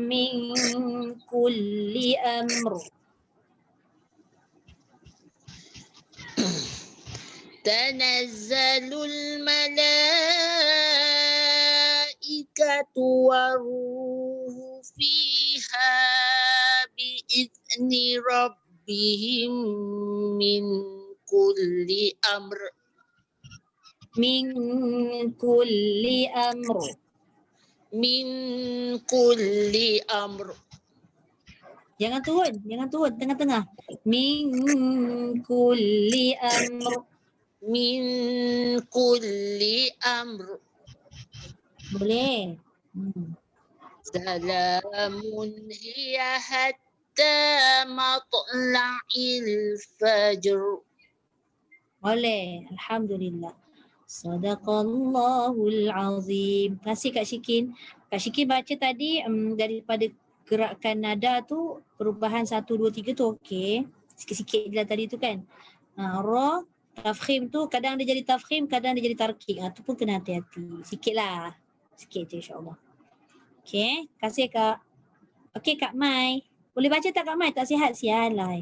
min kulli amr. Tanazzalul malaikatu waruhu fiha biizni rabbihim min kulli amr. Min kulli amr. Min kulli amr. Jangan turun tengah-tengah. Min kulli amr. Min kulli amr. Boleh. Salamun hiya hatta matla'il fajr. Boleh. Alhamdulillah. Sadaqallahul azim. Terima kasih Kak Syikin. Kak Syikin baca tadi daripada gerakan nada tu perubahan 1, 2, 3 tu okey. Sikit-sikit je lah tadi tu kan. Ra, tafkhim tu kadang dia jadi tafkhim, kadang dia jadi tarkik. Tu pun kena hati-hati. Sikit lah. Sikit je insyaAllah. Okey. Terima kasih Kak. Okey Kak Mai. Boleh baca tak Kak Mai? Tak sihat sial lah.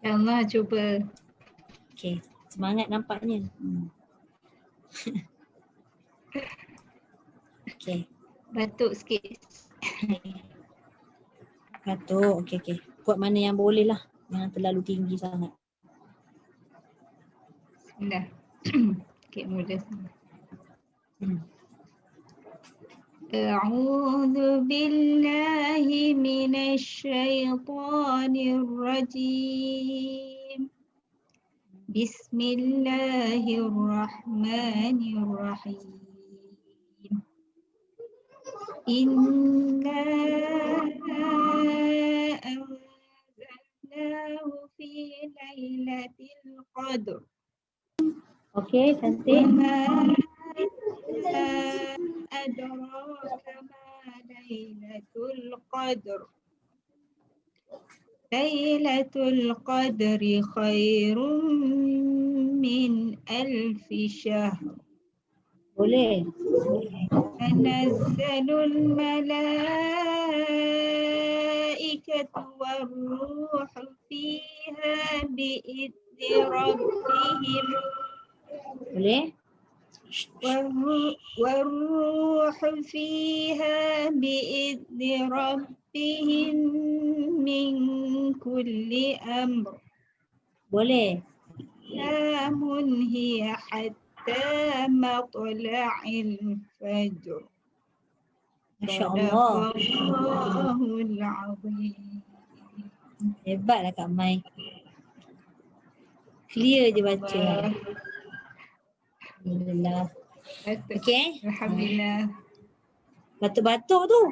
InsyaAllah cuba. Okey. Semangat nampaknya. Okey. Batuk sikit. Batuk. Okey. Buat mana yang boleh lah. Jangan terlalu tinggi sangat. Bismillah. Sikit mudah sangat. A'udzu billahi minasy syaithanir rajim. Bismillahirrahmanirrahim. Inna anzalnahu fi lailatul qadr. Okey, cantik. Adraka ma lailatul qadr. Lailatul Qadri khairum min alfi syahr. Boleh. Tanazzalul malaikatu warruhu fiha bi'izni rabbihim. Boleh. والروح فيها بإذن ربهم من كل أمر. Boleh. سلام هي حتى مطلع الفجر. Masya Allah. Sadaqallahul Azim. Hebatlah Kak Mai. Clear je baca. Alhamdulillah. Okey. Alhamdulillah. Batuk-batuk tu.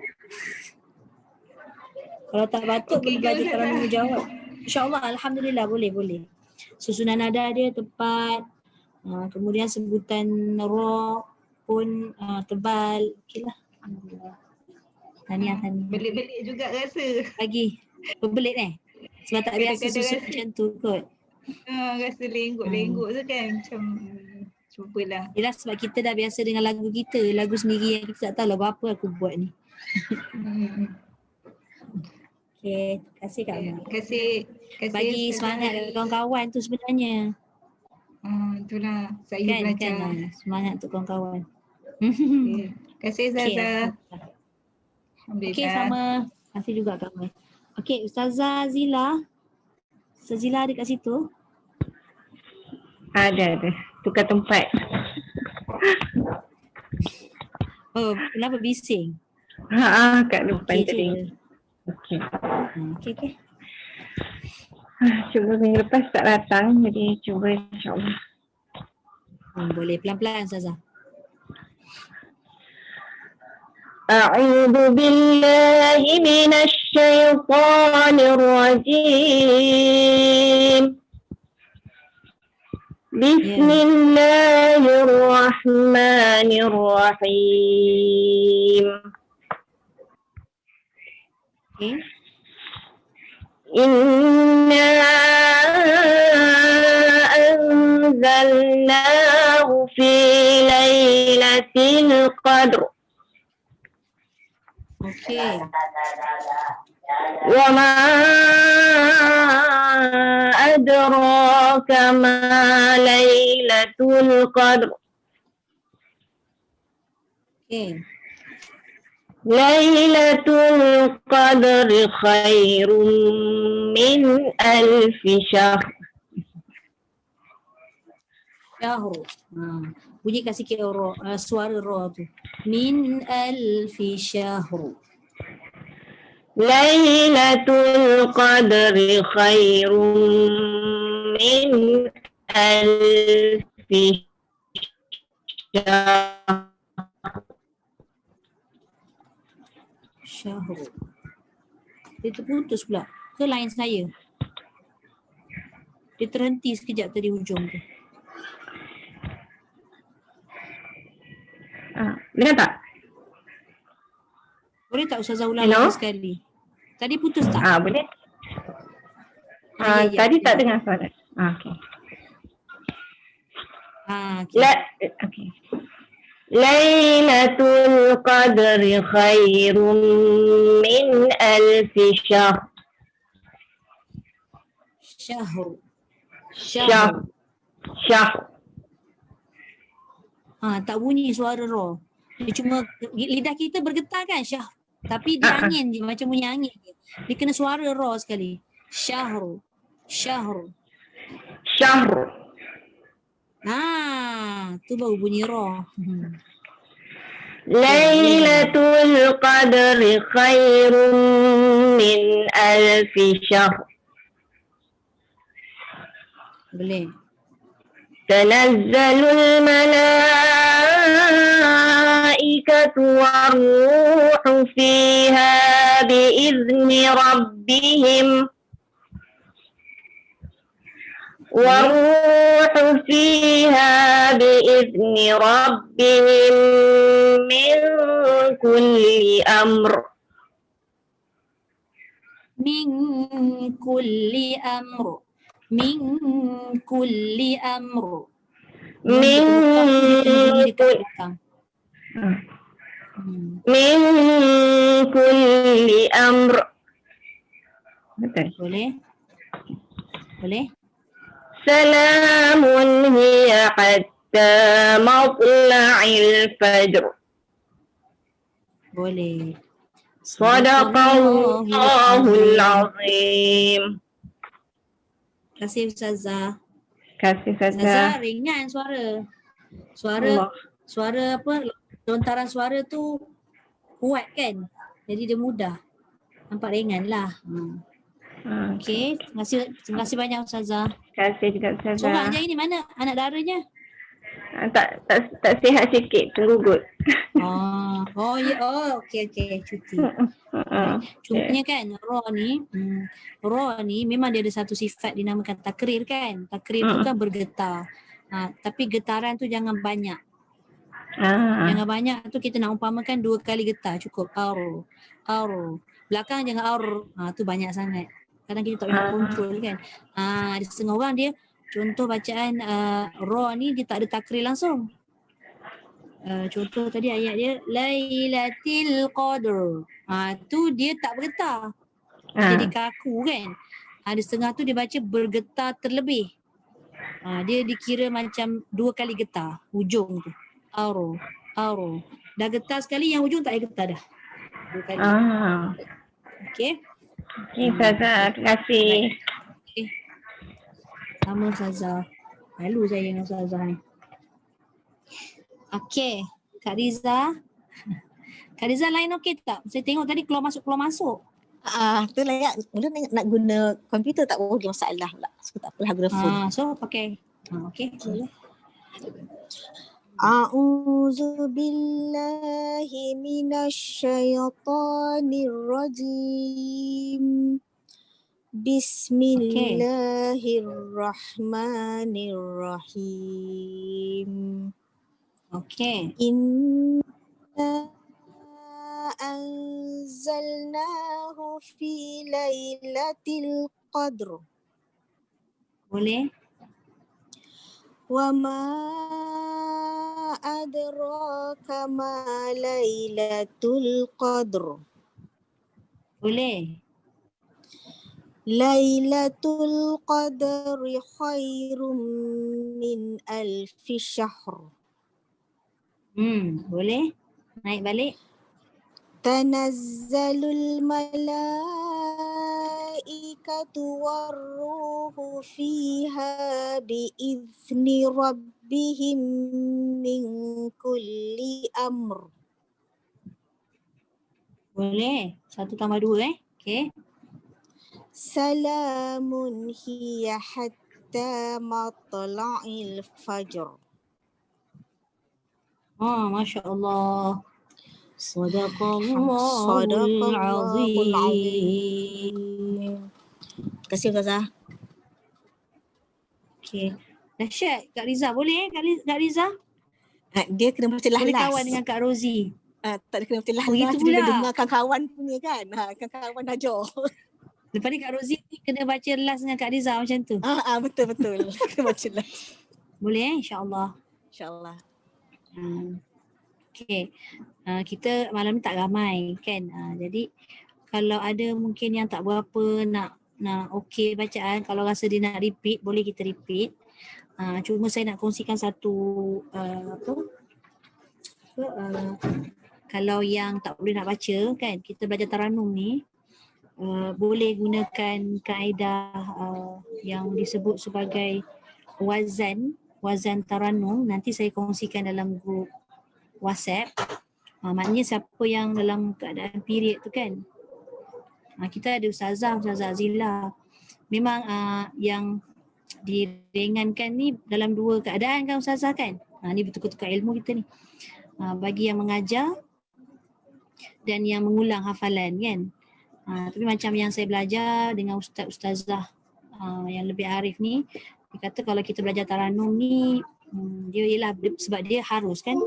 Kalau tak batuk boleh belajar kalau nak jawab. InsyaAllah Alhamdulillah boleh. Susunan nada dia tepat. Kemudian sebutan ra pun tebal. Okeylah. Alhamdulillah. Tahniah. Belit-belit juga rasa. Lagi. Berbelit sebab tak biasa susun macam tu kot. Rasa lengguk-lengguk tu kan macam cubalah. Yelah sebab kita dah biasa dengan lagu kita. Lagu sendiri yang kita tak tahu lagu apa aku buat ni. Okay, terima kasih Kak Mai. Terima kasih. Bagi semangat kepada kawan-kawan tu sebenarnya. Itulah saya belajar. Kan, semangat untuk kawan-kawan. Terima kasih Zaza. Alhamdulillah. Okey, sama. Terima kasih juga Kak Mai. Okey, Ustazah Zila. Ustazah Zila ada kat situ? Ada. Tukar tempat. Oh, kenapa bising? Kat depan tadi. Okey. Okey. Cuba minggu lepas tak datang, jadi cuba insyaAllah. Boleh pelan-pelan Ustazah. A'udzu billahi minasy syaithanir rajim. Bismillahirrahmanirrahim. Okay. Inna anzalnahu fi lailatul qadr. Okay. Wa ma adraka ma lailatul qadr. Okay. Lailatul qadri khairum min alfi syahr. Syahru. Bunyi kasih sikit suara ra tu. Min alfi syahru. Lailatul qadri khairum min alfi syahr. Syahru. Dia terputus pula. Ke lain saya? Dia terhenti sekejap tadi hujung tu. Dengar tak? Boleh tak Ustazah ulang lagi sekali? Tadi putus tak? Boleh. Ya. Tadi tak dengar suara. Okey. Okay. Lailatul qadri khairum min alfi syahr. Syahru. Syahr. Tak bunyi suara ra. Dia cuma lidah kita bergetar kan Syah. Tapi dia angin je macam bunyi angin je. Dia kena suara ra sekali. Syahru. Tu baru bunyi ra. Lailatul qadri khairum min alfi syahr. Boleh. Tanazzalul malaikatu warruhu fiha biizni rabbihim. والروح فيها بإذن ربهم من كل أمر min kulli amr. Min kulli amr. Nun Min betul betul tu dia kena bunyi dekat kul- belakang. min kulli amr. Betul. Boleh? Boleh? Salamun hiya hatta matla'il fajr. Boleh. Sadaqallahul azim. Terima kasih Ustazah. Kasih Ustazah saja. ringan suara. Allah. Suara apa? Lontaran suara tu kuat kan? Jadi dia mudah. Nampak ringan lah. Okey. Terima kasih banyak Ustazah. Kasih juga Sorak je saja. ini mana anak daranya? Tak sihat sikit, tenggugut. Oh ya, okey cuti. Cumanya kan roh ni memang dia ada satu sifat dinamakan takrir kan. Takrir tu kan bergetar. Tapi getaran tu jangan banyak. Jangan banyak tu kita nak umpamakan 2 kali getar cukup. Ar. Belakang jangan ar. Tu banyak sangat. Kadang kita tak boleh nak kontrol kan. Ada setengah orang dia contoh bacaan ra ni dia tak ada takrir langsung. Contoh tadi ayat dia Lailatul Qadr. Tu dia tak bergetar. Jadi kaku kan. Ada setengah tu dia baca bergetar terlebih. Dia dikira macam 2 kali getar ujung tu. Aro. Dah getar sekali yang ujung tak payah getar dah. 2 kali. Okey. Okey, Ustazah. Terima kasih. Okay. Sama Ustazah. Malu saya dengan Ustazah ni. Okey. Kak Riza. Kak Riza lain okey tak? Saya tengok tadi keluar masuk. Tu lah ya. Mula nak guna komputer tak boleh masalah pula. So tak apalah guna phone. So pakai. Okey. Boleh. A'udzu billahi minasyaitonir rajim. Bismillahirrahmanirrahim. Okey. Inna anzalnahu fi lailatul qadr. Boleh. Wa ma adraka ma lailatul qadr. Boleh. Lailatul qadri khairum min alfi syahr. Boleh. Naik balik. Tanazzalul malaikatu warruhu fiha biizni rabbihim min kulli amr. Boleh. 1 tambah 2 Okey. Salamun hiya hatta matla'il fajr. Masya Allah. Sadaqallahul azim. Terima kasih Ustazah. Okey. Dahsyat. Kak Riza boleh Kak Riza? Dia kena baca Boleh lahlas. kawan dengan Kak Rozi. Tak ada kena baca lahlas. Gitu Dia pula. dengar kawan-kawan punya kan. Kawan-kawan ajar. Lepas ni Kak Rozi ni kena baca last dengan Kak Riza macam tu. Betul. Kena baca last. Boleh insya-Allah. InsyaAllah. Okey. Kita malam ni tak ramai kan. Jadi kalau ada mungkin yang tak berapa nak okey bacaan, kalau rasa dia nak repeat boleh kita repeat. Cuma saya nak kongsikan satu kalau yang tak boleh nak baca kan, kita belajar Taranum ni boleh gunakan kaedah yang disebut sebagai wazan Taranum. Nanti saya kongsikan dalam grup WhatsApp. Maknanya siapa yang dalam keadaan period tu kan, kita ada Ustazah Azila. Memang yang diringankan ni dalam 2 keadaan kan Ustazah kan. Ni betul-betul ilmu kita ni. Bagi yang mengajar dan yang mengulang hafalan kan. Tapi macam yang saya belajar dengan Ustazah yang lebih arif ni, dia kata kalau kita belajar Taranum ni dia ialah sebab dia harus kan.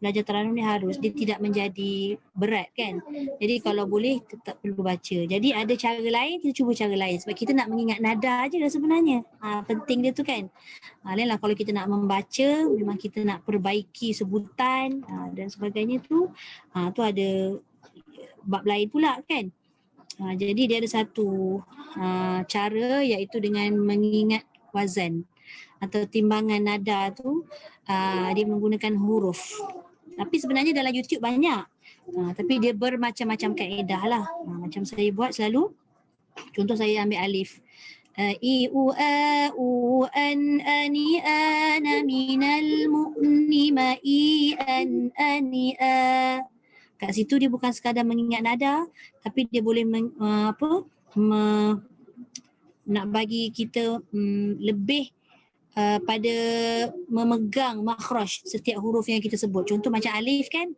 belajar Taranum ni harus, dia tidak menjadi berat kan. Jadi kalau boleh tetap perlu baca. Jadi ada cara lain, kita cuba cara lain sebab kita nak mengingat nada je lah sebenarnya. Penting dia tu kan. Lainlah kalau kita nak membaca, memang kita nak perbaiki sebutan dan sebagainya tu, tu ada bab lain pula kan. Jadi dia ada satu cara iaitu dengan mengingat wazan atau timbangan nada tu, dia menggunakan huruf. Tapi sebenarnya dalam YouTube banyak. Tapi dia bermacam-macam kaedah lah. Macam saya buat selalu, contoh saya ambil alif. I u a u an ani ana minal mu'ni ma i an ani a. Kat situ dia bukan sekadar mengingat nada, tapi dia boleh nak bagi kita lebih pada memegang makhraj setiap huruf yang kita sebut. Contoh macam alif kan,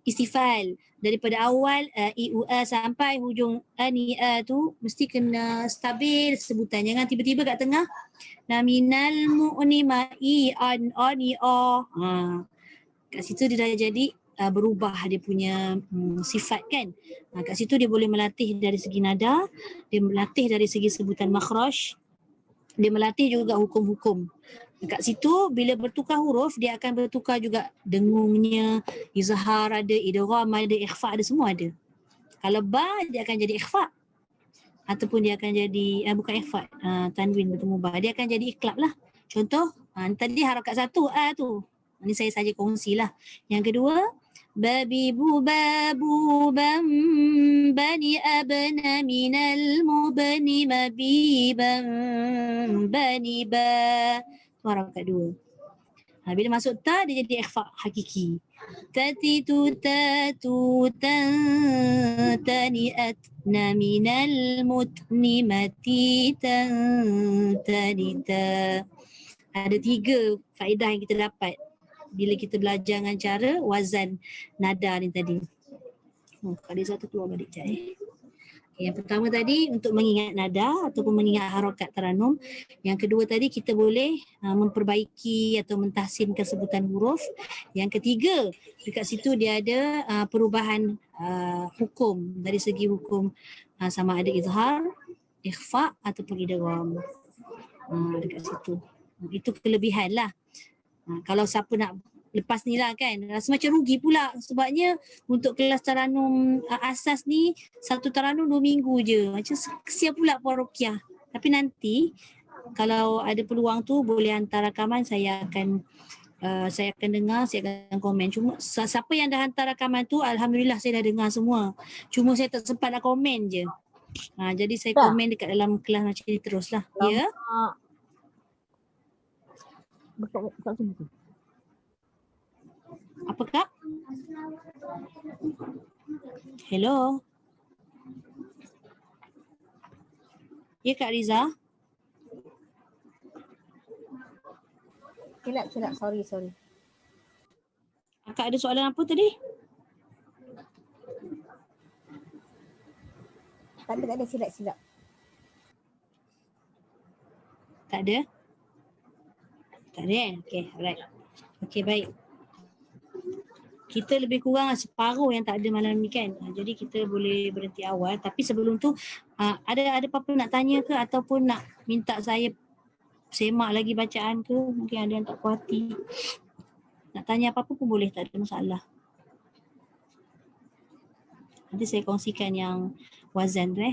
istifal. Daripada awal i u a sampai hujung ani a tu mesti kena stabil sebutan. Jangan tiba-tiba kat tengah naminal mu'ni ma'i an ani a. Kat situ dia dah jadi berubah dia punya sifat kan. Kat situ dia boleh melatih dari segi nada, dia melatih dari segi sebutan makhraj, dia melatih juga hukum-hukum. Kat situ bila bertukar huruf, dia akan bertukar juga dengungnya, izhar ada, idgham ada, ikhfa ada, semua ada. Kalau ba, dia akan jadi ikhfa. Ataupun dia akan jadi, bukan ikhfa, tanwin bertemu ba. Dia akan jadi iklab lah. Contoh, tadi harakat satu, a tu. Ini saya saja kongsilah. Yang kedua, babi bu babu bam bani abna minal mubni mabi bam bani ba. Tu harakat dua. Bila masuk ta, dia jadi ikhfa hakiki. Tati tu tatu tan taniat na minal mutni mati tan tanita. Ada 3 faedah yang kita dapat bila kita belajar dengan cara wazan nada ni tadi. Ada satu keluar balik sekejap. Yang pertama tadi untuk mengingat nada ataupun mengingat harakat taranum. Yang kedua tadi kita boleh memperbaiki atau mentahsinkan sebutan huruf. Yang ketiga, dekat situ dia ada perubahan hukum dari segi hukum, sama ada izhar, ikhfa ataupun idgham. Dekat situ. Itu kelebihan lah. Kalau siapa nak lepas ni lah kan, rasa macam rugi pula sebabnya untuk kelas taranum asas ni, satu taranum 2 minggu je. Macam kesian pula Puan Rokiah. Tapi nanti kalau ada peluang tu boleh hantar rakaman, saya akan dengar, saya akan komen. Cuma siapa yang dah hantar rakaman tu, alhamdulillah saya dah dengar semua. Cuma saya tak sempat nak komen je. Jadi saya komen dekat dalam kelas macam ni teruslah. Ya. Apa Kak? Hello. Ya Kak Riza. Silap. Sorry. Kak ada soalan apa tadi? Tak ada silap. Tak ada? Tak ada kan? Okay, alright. Okay, baik. Kita lebih kurang separuh yang tak ada malam ni kan. Jadi kita boleh berhenti awal. Tapi sebelum tu, ada apa-apa nak tanya ke ataupun nak minta saya semak lagi bacaan ke? Mungkin ada yang tak puas hati. Nak tanya apa-apa pun boleh, tak ada masalah. Nanti saya kongsikan yang wazan tu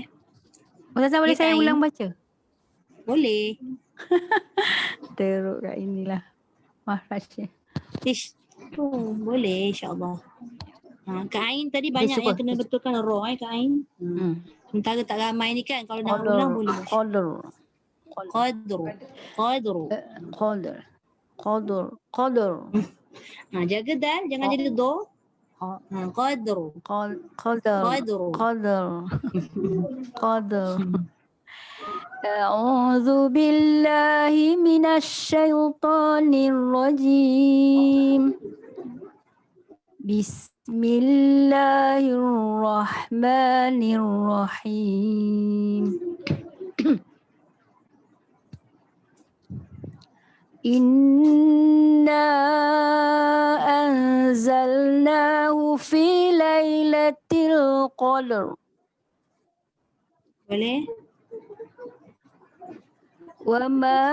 Ustazah boleh saya ulang baca? Boleh. Teruk kat inilah makhrajnya. Boleh insyaAllah. Kak Ain tadi banyak yang kena betulkan roh Kak Ain. Sementara tak ramai ni kan, kalau nak ulang boleh. Qadr. Jaga dal, jangan jadi do. Qadr. أعوذ بالله من الشيطان الرجيم بسم الله الرحمن الرحيم Inna anzalnahu fi lailatul qadr. Boleh? Wa ma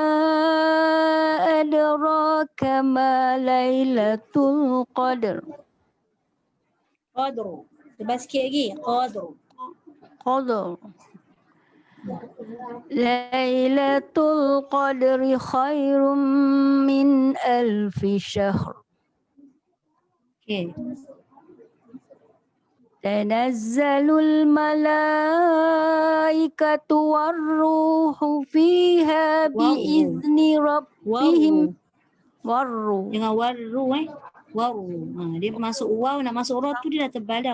adraka ma lailatul qadr. Qadru. Tebal sikit lagi. Qadru. Qadr. Lailatul qadri khairum min alfi syahr. Okay. Tanazzalul malaikatu warruhu fiha biizni rabbihim. Warru. Jangan warru Waru. Dia masuk waw, nak masuk ra tu dia dah tebal dah.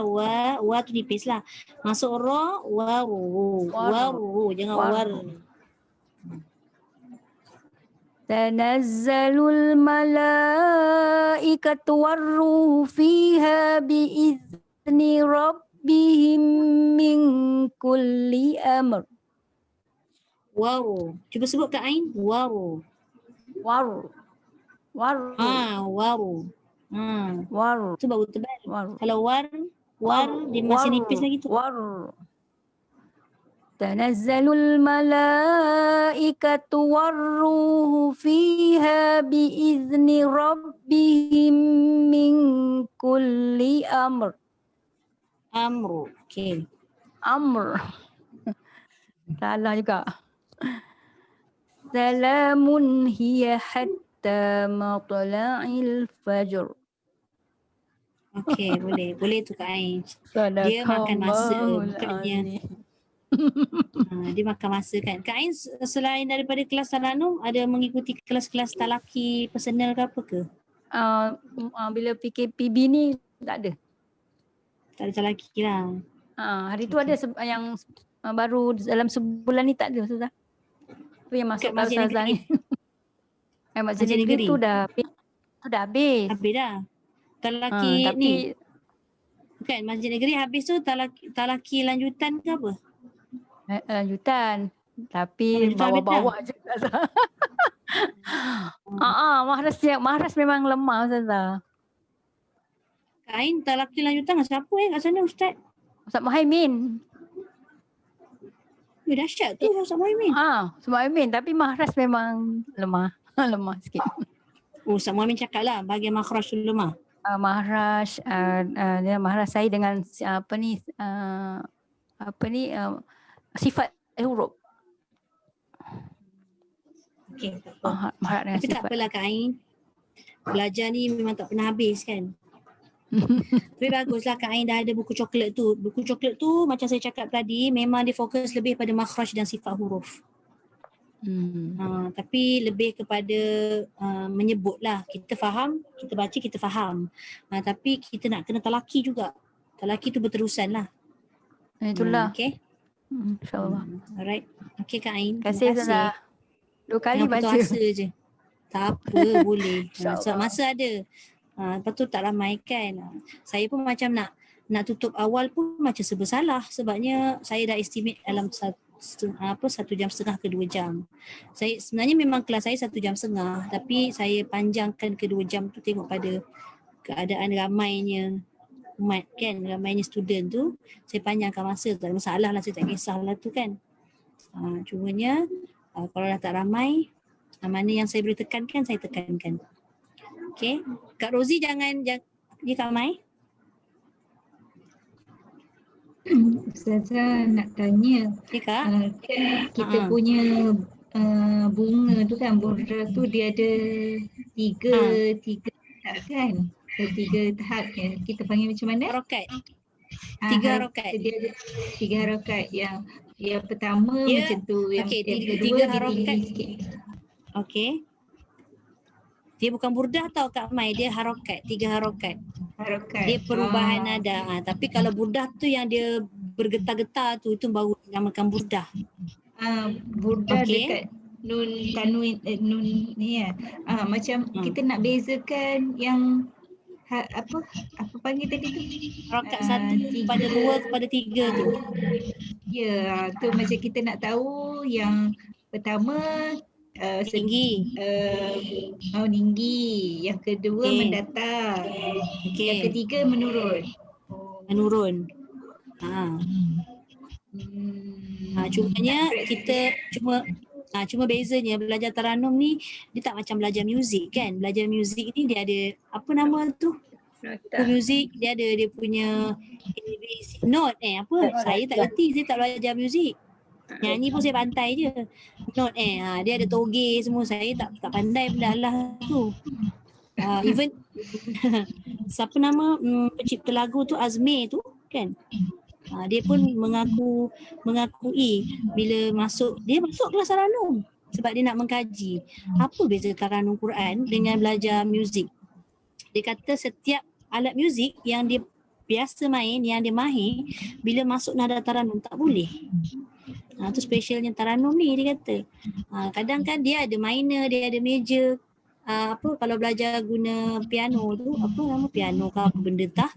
Wa tu nipis lah. Masuk ra, waru. Waru. Jangan war. Tanazzalul malaikatu warruhu fiha biizni rabbihim min kulli amr. Waru. Cuba sebut ke Ain. Waru. Waru. Waru. Waru. Waru. Tu baru tebal. Waru. Kalau war dia masih nipis lagi tu. Waru. Tanazzalul malaikatu warruhu fiha biizni rabbihim min kulli amr. Amru. Okay. Amr. Salah juga. Salamun hiya hatta matla'il fajr. Okay, boleh. Boleh tu Kak Ain. Dia makan masa bukannya. Dia makan masa kan. Kak Ain selain daripada kelas Taranum, ada mengikuti kelas-kelas talaki personal ke apa ke? Bila PKPB ni tak ada. Tak ada talaki lah. Hari tu ada yang baru dalam sebulan ni tak ada Ustazah. Tu yang masuk Masjid Ustazah Negeri. ni. Masjid Negeri tu dah habis. Habis dah. Talaki tapi, ni. Bukan Masjid Negeri habis tu talaki lanjutan ke apa? Lanjutan. Tapi bawa-bawa je Ustazah. Mahras memang lemah Ustazah. Kak Ain talaki lanjutan dengan siapa kat sana Ustaz? Ustaz Muhaimin. Dahsyat tu Ustaz Muhaimin. Ustaz Muhaimin tapi mahras memang lemah. Lemah sikit. Ustaz Muhaimin cakap lah bahagian makhraj tu lemah. Mahras saya dengan sifat huruf. Okey. Tapi tak apalah Kak Ain. Belajar ni memang tak pernah habis kan. Tapi baguslah Kak Ain dah ada buku coklat tu. Buku coklat tu macam saya cakap tadi memang dia fokus lebih pada makhraj dan sifat huruf. Tapi lebih kepada menyebut lah. Kita faham, kita baca, kita faham. Tapi kita nak kena talaki juga. Talaki tu berterusan lah. Itulah. Okay. InsyaAllah. Alright. Okay Kak Ain. Terima kasih Ustazah. 2 kali baca. Putus asa je. Tak apa, boleh. Masa ada. Lepas tu tak ramai kan. Saya pun macam nak tutup awal pun macam serba salah. Sebabnya saya dah estimate dalam 1 jam setengah ke 2 jam. Saya sebenarnya memang kelas saya 1 jam setengah, tapi saya panjangkan ke 2 jam tu tengok pada keadaan ramainya umat kan, ramainya student tu, saya panjangkan masa. Tak ada masalah lah, saya tak kisahlah tu kan. Cumanya kalau dah tak ramai, mana yang saya boleh tekankan, saya tekankan. Okay. Kak Rozi jangan dia Kak Mai. Ustazah nak tanya, kan kita punya bunga tu kan, border tu dia ada tiga tahap kan? Tiga tahap yang kita panggil macam mana? Harokat. 3 harokat. Dia ada 3 harokat. Yang pertama macam tu, yang kedua 3 harokat. Okey. Dia bukan burdah tau Kak Mai, dia harokat, 3 harokat. Dia perubahan nada. Tapi kalau burdah tu yang dia bergetar-getar tu, itu baru namakan burdah. Burdah dekat nun tanwin nun ni ya. Macam kita nak bezakan yang apa panggil tadi tu? Harokat 1 pada 2 kepada 3 tu. Ya, tu macam kita nak tahu yang pertama Tinggi. Tinggi. Yang kedua Okey. mendatar. Okey. Yang ketiga menurun. Menurun. Cumanya Tak kita cuma bezanya belajar Taranum ni dia tak macam belajar muzik kan. Belajar muzik ni dia ada apa nama tu? Muzik dia ada dia punya note apa? Saya tak reti, saya tak belajar muzik. Nyanyi pun saya pantai je. Note dia ada toge semua, saya tak pandai benda lah tu. Even siapa nama pencipta lagu tu Azmi tu kan. Dia pun mengakui bila masuk kelas Taranum sebab dia nak mengkaji apa beza Taranum Quran dengan belajar muzik. Dia kata setiap alat muzik yang dia biasa main, yang dia mahir, bila masuk nada Taranum tak boleh. Tu specialnya Taranum ni dia kata. Kadang kan dia ada minor, dia ada major. Kalau belajar guna piano tu, apa nama piano ke apa benda tah.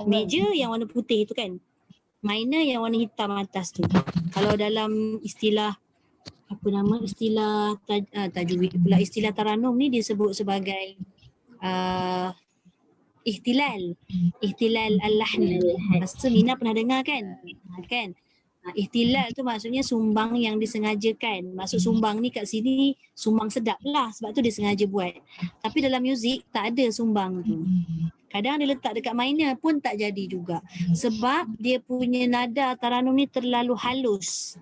Major yang warna putih tu kan. Minor yang warna hitam atas tu. Kalau dalam istilah tajwid pula, istilah Taranum ni dia sebut sebagai ihtilal al-lahn. Rasa Mina pernah dengar kan? Ihtilal tu maksudnya sumbang yang disengajakan. Maksud sumbang ni kat sini sumbang sedap lah, sebab tu dia sengaja buat. Tapi dalam muzik tak ada sumbang tu. Kadang dia letak dekat minor pun tak jadi juga. Sebab dia punya nada Taranum ni terlalu halus.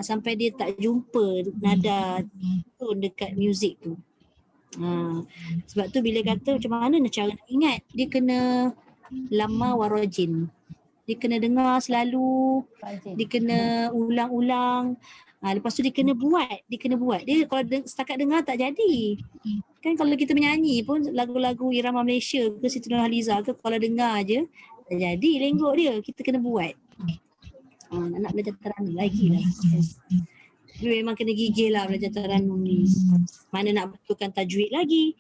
Sampai dia tak jumpa nada tu dekat muzik tu. Sebab tu bila kata macam mana cara nak ingat, dia kena lama warajin. Dia kena dengar selalu, dia kena ulang-ulang. Lepas tu dia kena buat. Dia kalau setakat dengar tak jadi. Kan kalau kita menyanyi pun lagu-lagu irama Malaysia ke Siti Nurhaliza ke, kalau dengar je tak jadi lenggok dia. Kita kena buat. Nak belajar Taranum lagi lah. Dia memang kena gigih lah belajar Taranum ni. Mana nak betulkan tajwid lagi.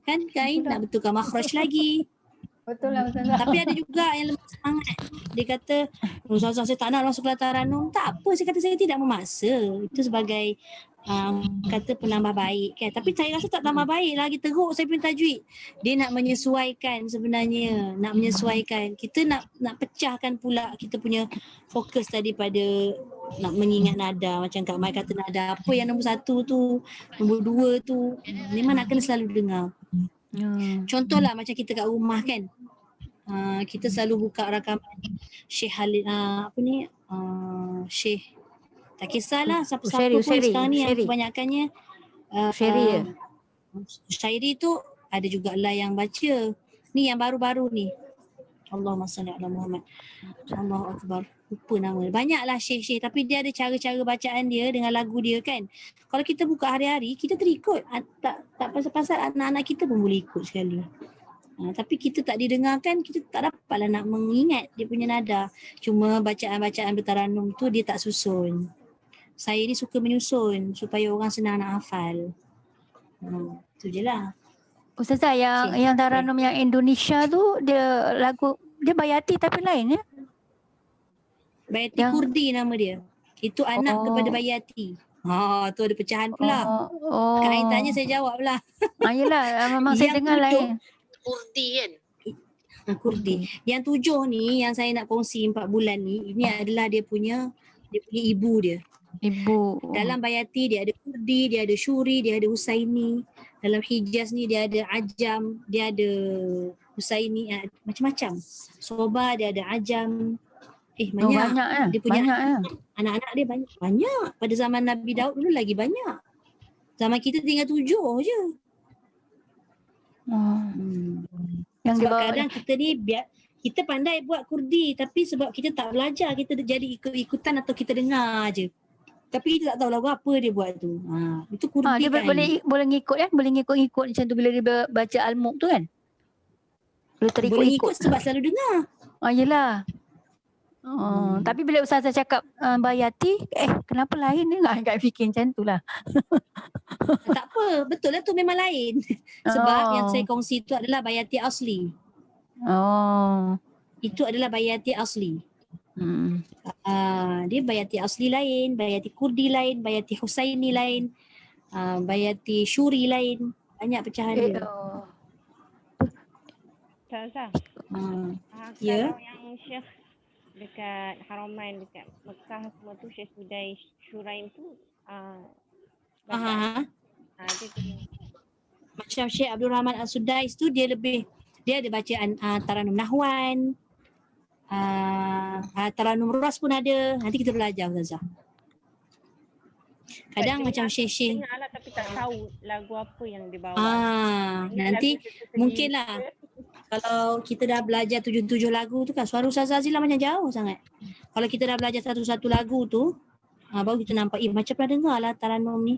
Kan Kain nak betulkan makhraj lagi. Betul lah. Tapi ada juga yang lemah semangat. Dia kata, Ustazah saya tak nak masuk kelas Taranum. Tak apa, saya kata saya tidak memaksa. Itu sebagai kata penambah baik kan. Tapi saya rasa tak tambah baik, lagi teruk saya punya tajwid. Dia nak menyesuaikan sebenarnya. Kita nak pecahkan pula kita punya fokus tadi pada nak mengingat nada. Macam Kak Mai kata nada apa yang nombor 1 tu, nombor 2 tu. Memang nak kena selalu dengar. Contohlah macam kita kat rumah kan, kita selalu buka rakaman Syekh Halid Syekh, tak kisahlah siapa-siapa pun sekarang ni yang kebanyakannya syairi tu ada juga lah yang baca. Ni yang baru-baru ni, Allahumma salli ala Muhammad, Allahu Akbar, lupa nama. Banyaklah syekh-syekh tapi dia ada cara-cara bacaan dia dengan lagu dia kan. Kalau kita buka hari-hari kita terikut. Tak pasal-pasal anak-anak kita pun boleh ikut sekali. Tapi kita tak didengarkan, kita tak dapatlah nak mengingat dia punya nada. Cuma bacaan-bacaan bertaranum tu dia tak susun. Saya ni suka menyusun supaya orang senang nak hafal. Tu je lah. Ustazah, yang Taranum yang Indonesia tu dia lagu dia Bayati tapi lain ya? Bayati Kurdi nama dia. Itu anak kepada Bayati. Tu ada pecahan pula. Kak Ain tanya saya jawab lah. Yelah, memang saya dengar lain. Kurdi kan? Kurdi. Yang 7 ni yang saya nak kongsi 4 bulan ni, ini adalah dia punya ibu dia. Dalam Bayati dia ada Kurdi, dia ada Syuri, dia ada Husaini. Dalam Hijaz ni dia ada Ajam, dia ada Husaini, macam-macam. Soba dia ada Ajam. Banyak. Dia punya anak-anak dia banyak. Pada zaman Nabi Daud dulu lagi banyak. Zaman kita tinggal 7 je. Yang sebab kadang kita ni kita pandai buat Kurdi tapi sebab kita tak belajar, kita jadi ikut-ikutan atau kita dengar je. Tapi kita tak tahu lagu apa dia buat tu. Itu Kurdi dia kan. Boleh ngikut kan? Boleh ngikut macam tu bila dia baca Al-Mulk tu kan? Boleh ikut sebab selalu dengar. Yelah. Tapi bila Ustazah cakap Bayati, kenapa lain ni? Agak fikir macam tu lah. Tak apa, betul lah tu memang lain. Sebab yang saya kongsi tu adalah Bayati asli. Itu adalah Bayati asli. Dia Bayati asli lain, Bayati Kurdi lain, Bayati Husaini lain. Bayati Syuri lain. Banyak pecahan dia. Ustazah, Ya. kalau yang Syekh dekat Haramain, dekat Mekah semua tu, Syekh Shuraim tu bacaan dia tu. Macam Syekh Abdul Rahman Al-Sudais tu dia ada bacaan Taranum Nahwan, Taranum Ras pun ada. Nanti kita belajar Ustazah. Kadang macam Syekh Dengar lah tapi tak tahu lagu apa yang dia bawa. Nanti mungkin lah kalau kita dah belajar 77 lagu tu kan, suara Ustazah Azila macam jauh sangat. Kalau kita dah belajar satu-satu lagu tu, baru kita nampak macam pernah dengar lah Taranum ni.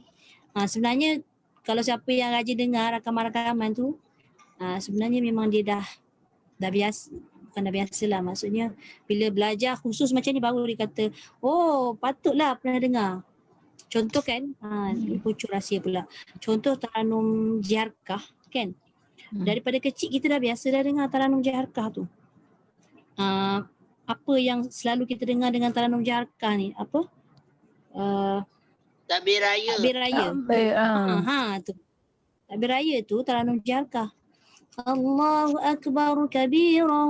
Sebenarnya kalau siapa yang rajin dengar rakaman-rakaman tu, sebenarnya memang dia dah biasa. Bukan dah biasa lah, maksudnya bila belajar khusus macam ni baru dia kata, oh patutlah pernah dengar. Contoh kan, bocor rahsia pula. Contoh Taranum Jiharkah kan. Daripada kecil kita dah biasa dah dengar Taranum Jiharkah tu. Apa yang selalu kita dengar dengan Taranum Jiharkah ni? Apa? Takbir raya. Takbir raya. Tu. Takbir raya tu Taranum Jiharkah. Allahu akbar kabiran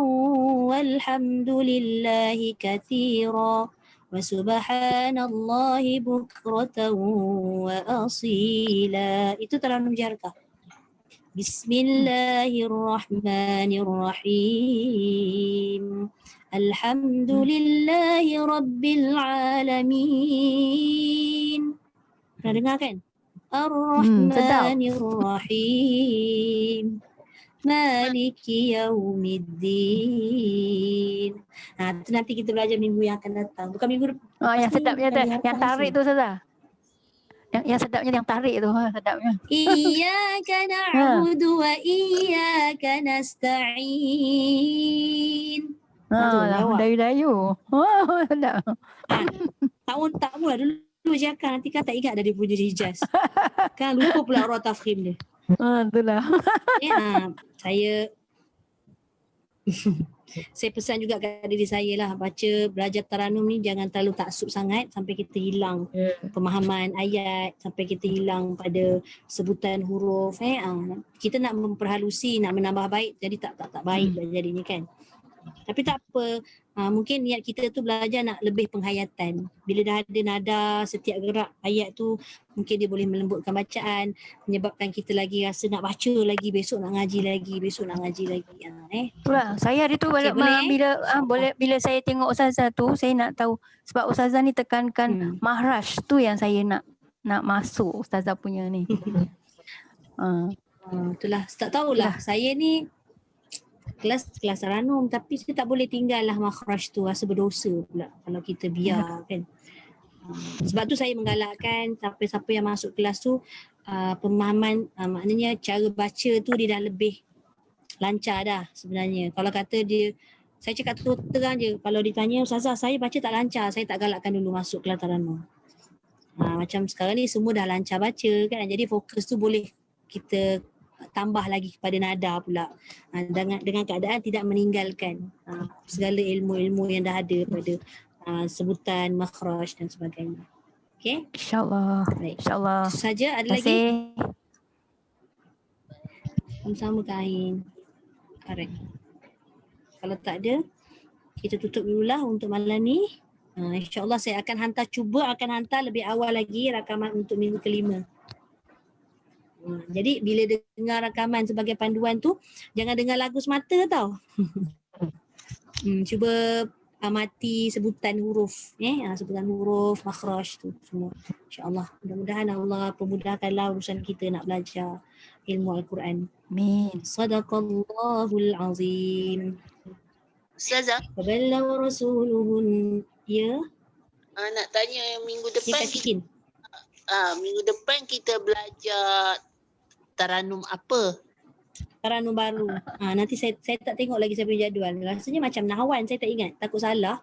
walhamdulillahi katsira wa subhanallahi bukratan wa asila. Itu Taranum Jiharkah. Bismillahirrahmanirrahim. Alhamdulillahi rabbil alamin. Pernah dengar kan? Ar-Rahmanir-Rahim. Maliki yaumiddin. Itu nanti kita belajar minggu yang akan datang. Bukan minggu depan. Yang sedapnya yang tarik tu Ustazah. Yang sedapnya yang tarik tu, sedapnya. Iyyaka na'budu wa iyyaka nasta'in. Dayu-dayu. Sedap. Tak mula dulu Jaka, nanti kan tak ingat dah dia punya Hijaz. Kan lupa pula roh tafkhim dia. Itulah. Saya pesan juga kat diri saya lah, belajar Taranum ni jangan terlalu taksub sangat sampai kita hilang pemahaman ayat, sampai kita hilang pada sebutan huruf. Kita nak memperhalusi, nak menambah baik, jadi tak baik jadinya kan. Tapi tak apa, mungkin niat kita tu belajar nak lebih penghayatan. Bila dah ada nada setiap gerak ayat tu, mungkin dia boleh melembutkan bacaan, menyebabkan kita lagi rasa nak baca lagi, besok nak ngaji lagi, besok nak ngaji lagi. Itulah, saya hari tu bila saya tengok Ustazah tu, saya nak tahu sebab Ustazah ni tekankan mahraj tu yang saya nak masuk Ustazah punya ni. Itulah, tak tahulah. Saya ni kelas Taranum tapi saya tak boleh tinggal lah makhraj tu, rasa berdosa pula kalau kita biar kan. Sebab tu saya menggalakkan siapa-siapa yang masuk kelas tu pemahaman, maknanya cara baca tu dia dah lebih lancar dah sebenarnya. Kalau kata dia, saya cakap terang je, kalau ditanya Ustazah saya baca tak lancar, saya tak galakkan dulu masuk kelas Taranum. Macam sekarang ni semua dah lancar baca kan, jadi fokus tu boleh kita tambah lagi kepada nada pula, dengan keadaan tidak meninggalkan segala ilmu-ilmu yang dah ada pada sebutan makhraj dan sebagainya. Okey, insyaallah. Baik. Insyaallah. Itu saja. Ada lagi? Sama-sama Kain. Correct. Kalau tak ada, kita tutup dululah untuk malam ni. InsyaAllah saya akan hantar lebih awal lagi rakaman untuk minggu kelima. Jadi bila dengar rakaman sebagai panduan tu, jangan dengar lagu semata tau. Cuba amati sebutan huruf, sebutan huruf, makhraj tu semua. InsyaAllah. Mudah-mudahan Allah pemudahkanlah urusan kita nak belajar ilmu Al-Quran. Amin. Sadaqallahul azim. Ustazah. Waballahu rasuluhun. Ya. Nak tanya minggu depan. Ya, minggu depan kita belajar Taranum apa? Taranum baru. Nanti saya tak tengok lagi saya punya jadual. Rasanya macam Nahwan, saya tak ingat. Takut salah.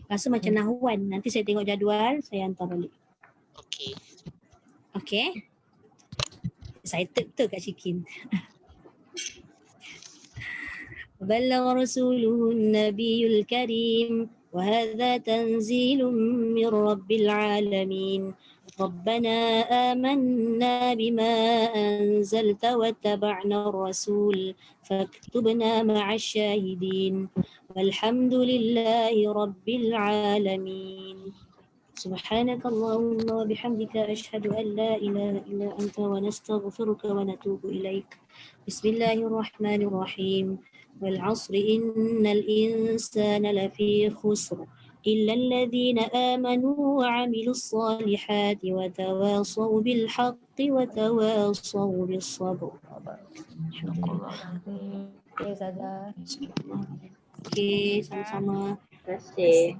Rasa macam Nahwan. Nanti saya tengok jadual, saya hantar balik. Okey. Okey. Saya tek kat Cikin. Balagha rasuluhun nabiyul karim. وهذا تنزيل من رب العالمين ربنا آمنا بما أنزلت واتبعنا الرسول فاكتبنا مع الشاهدين والحمد لله رب العالمين سبحانك اللهم وبحمدك أشهد أن لا إله إلا أنت ونستغفرك ونتوب إليك بسم الله الرحمن الرحيم والعصر إن الإنسان لفي خسر إلا الذين آمنوا وعملوا الصالحات وتواصوا بالحق وتواصوا بالصبر. Ustazah. Okey, sama-sama. Terima kasih.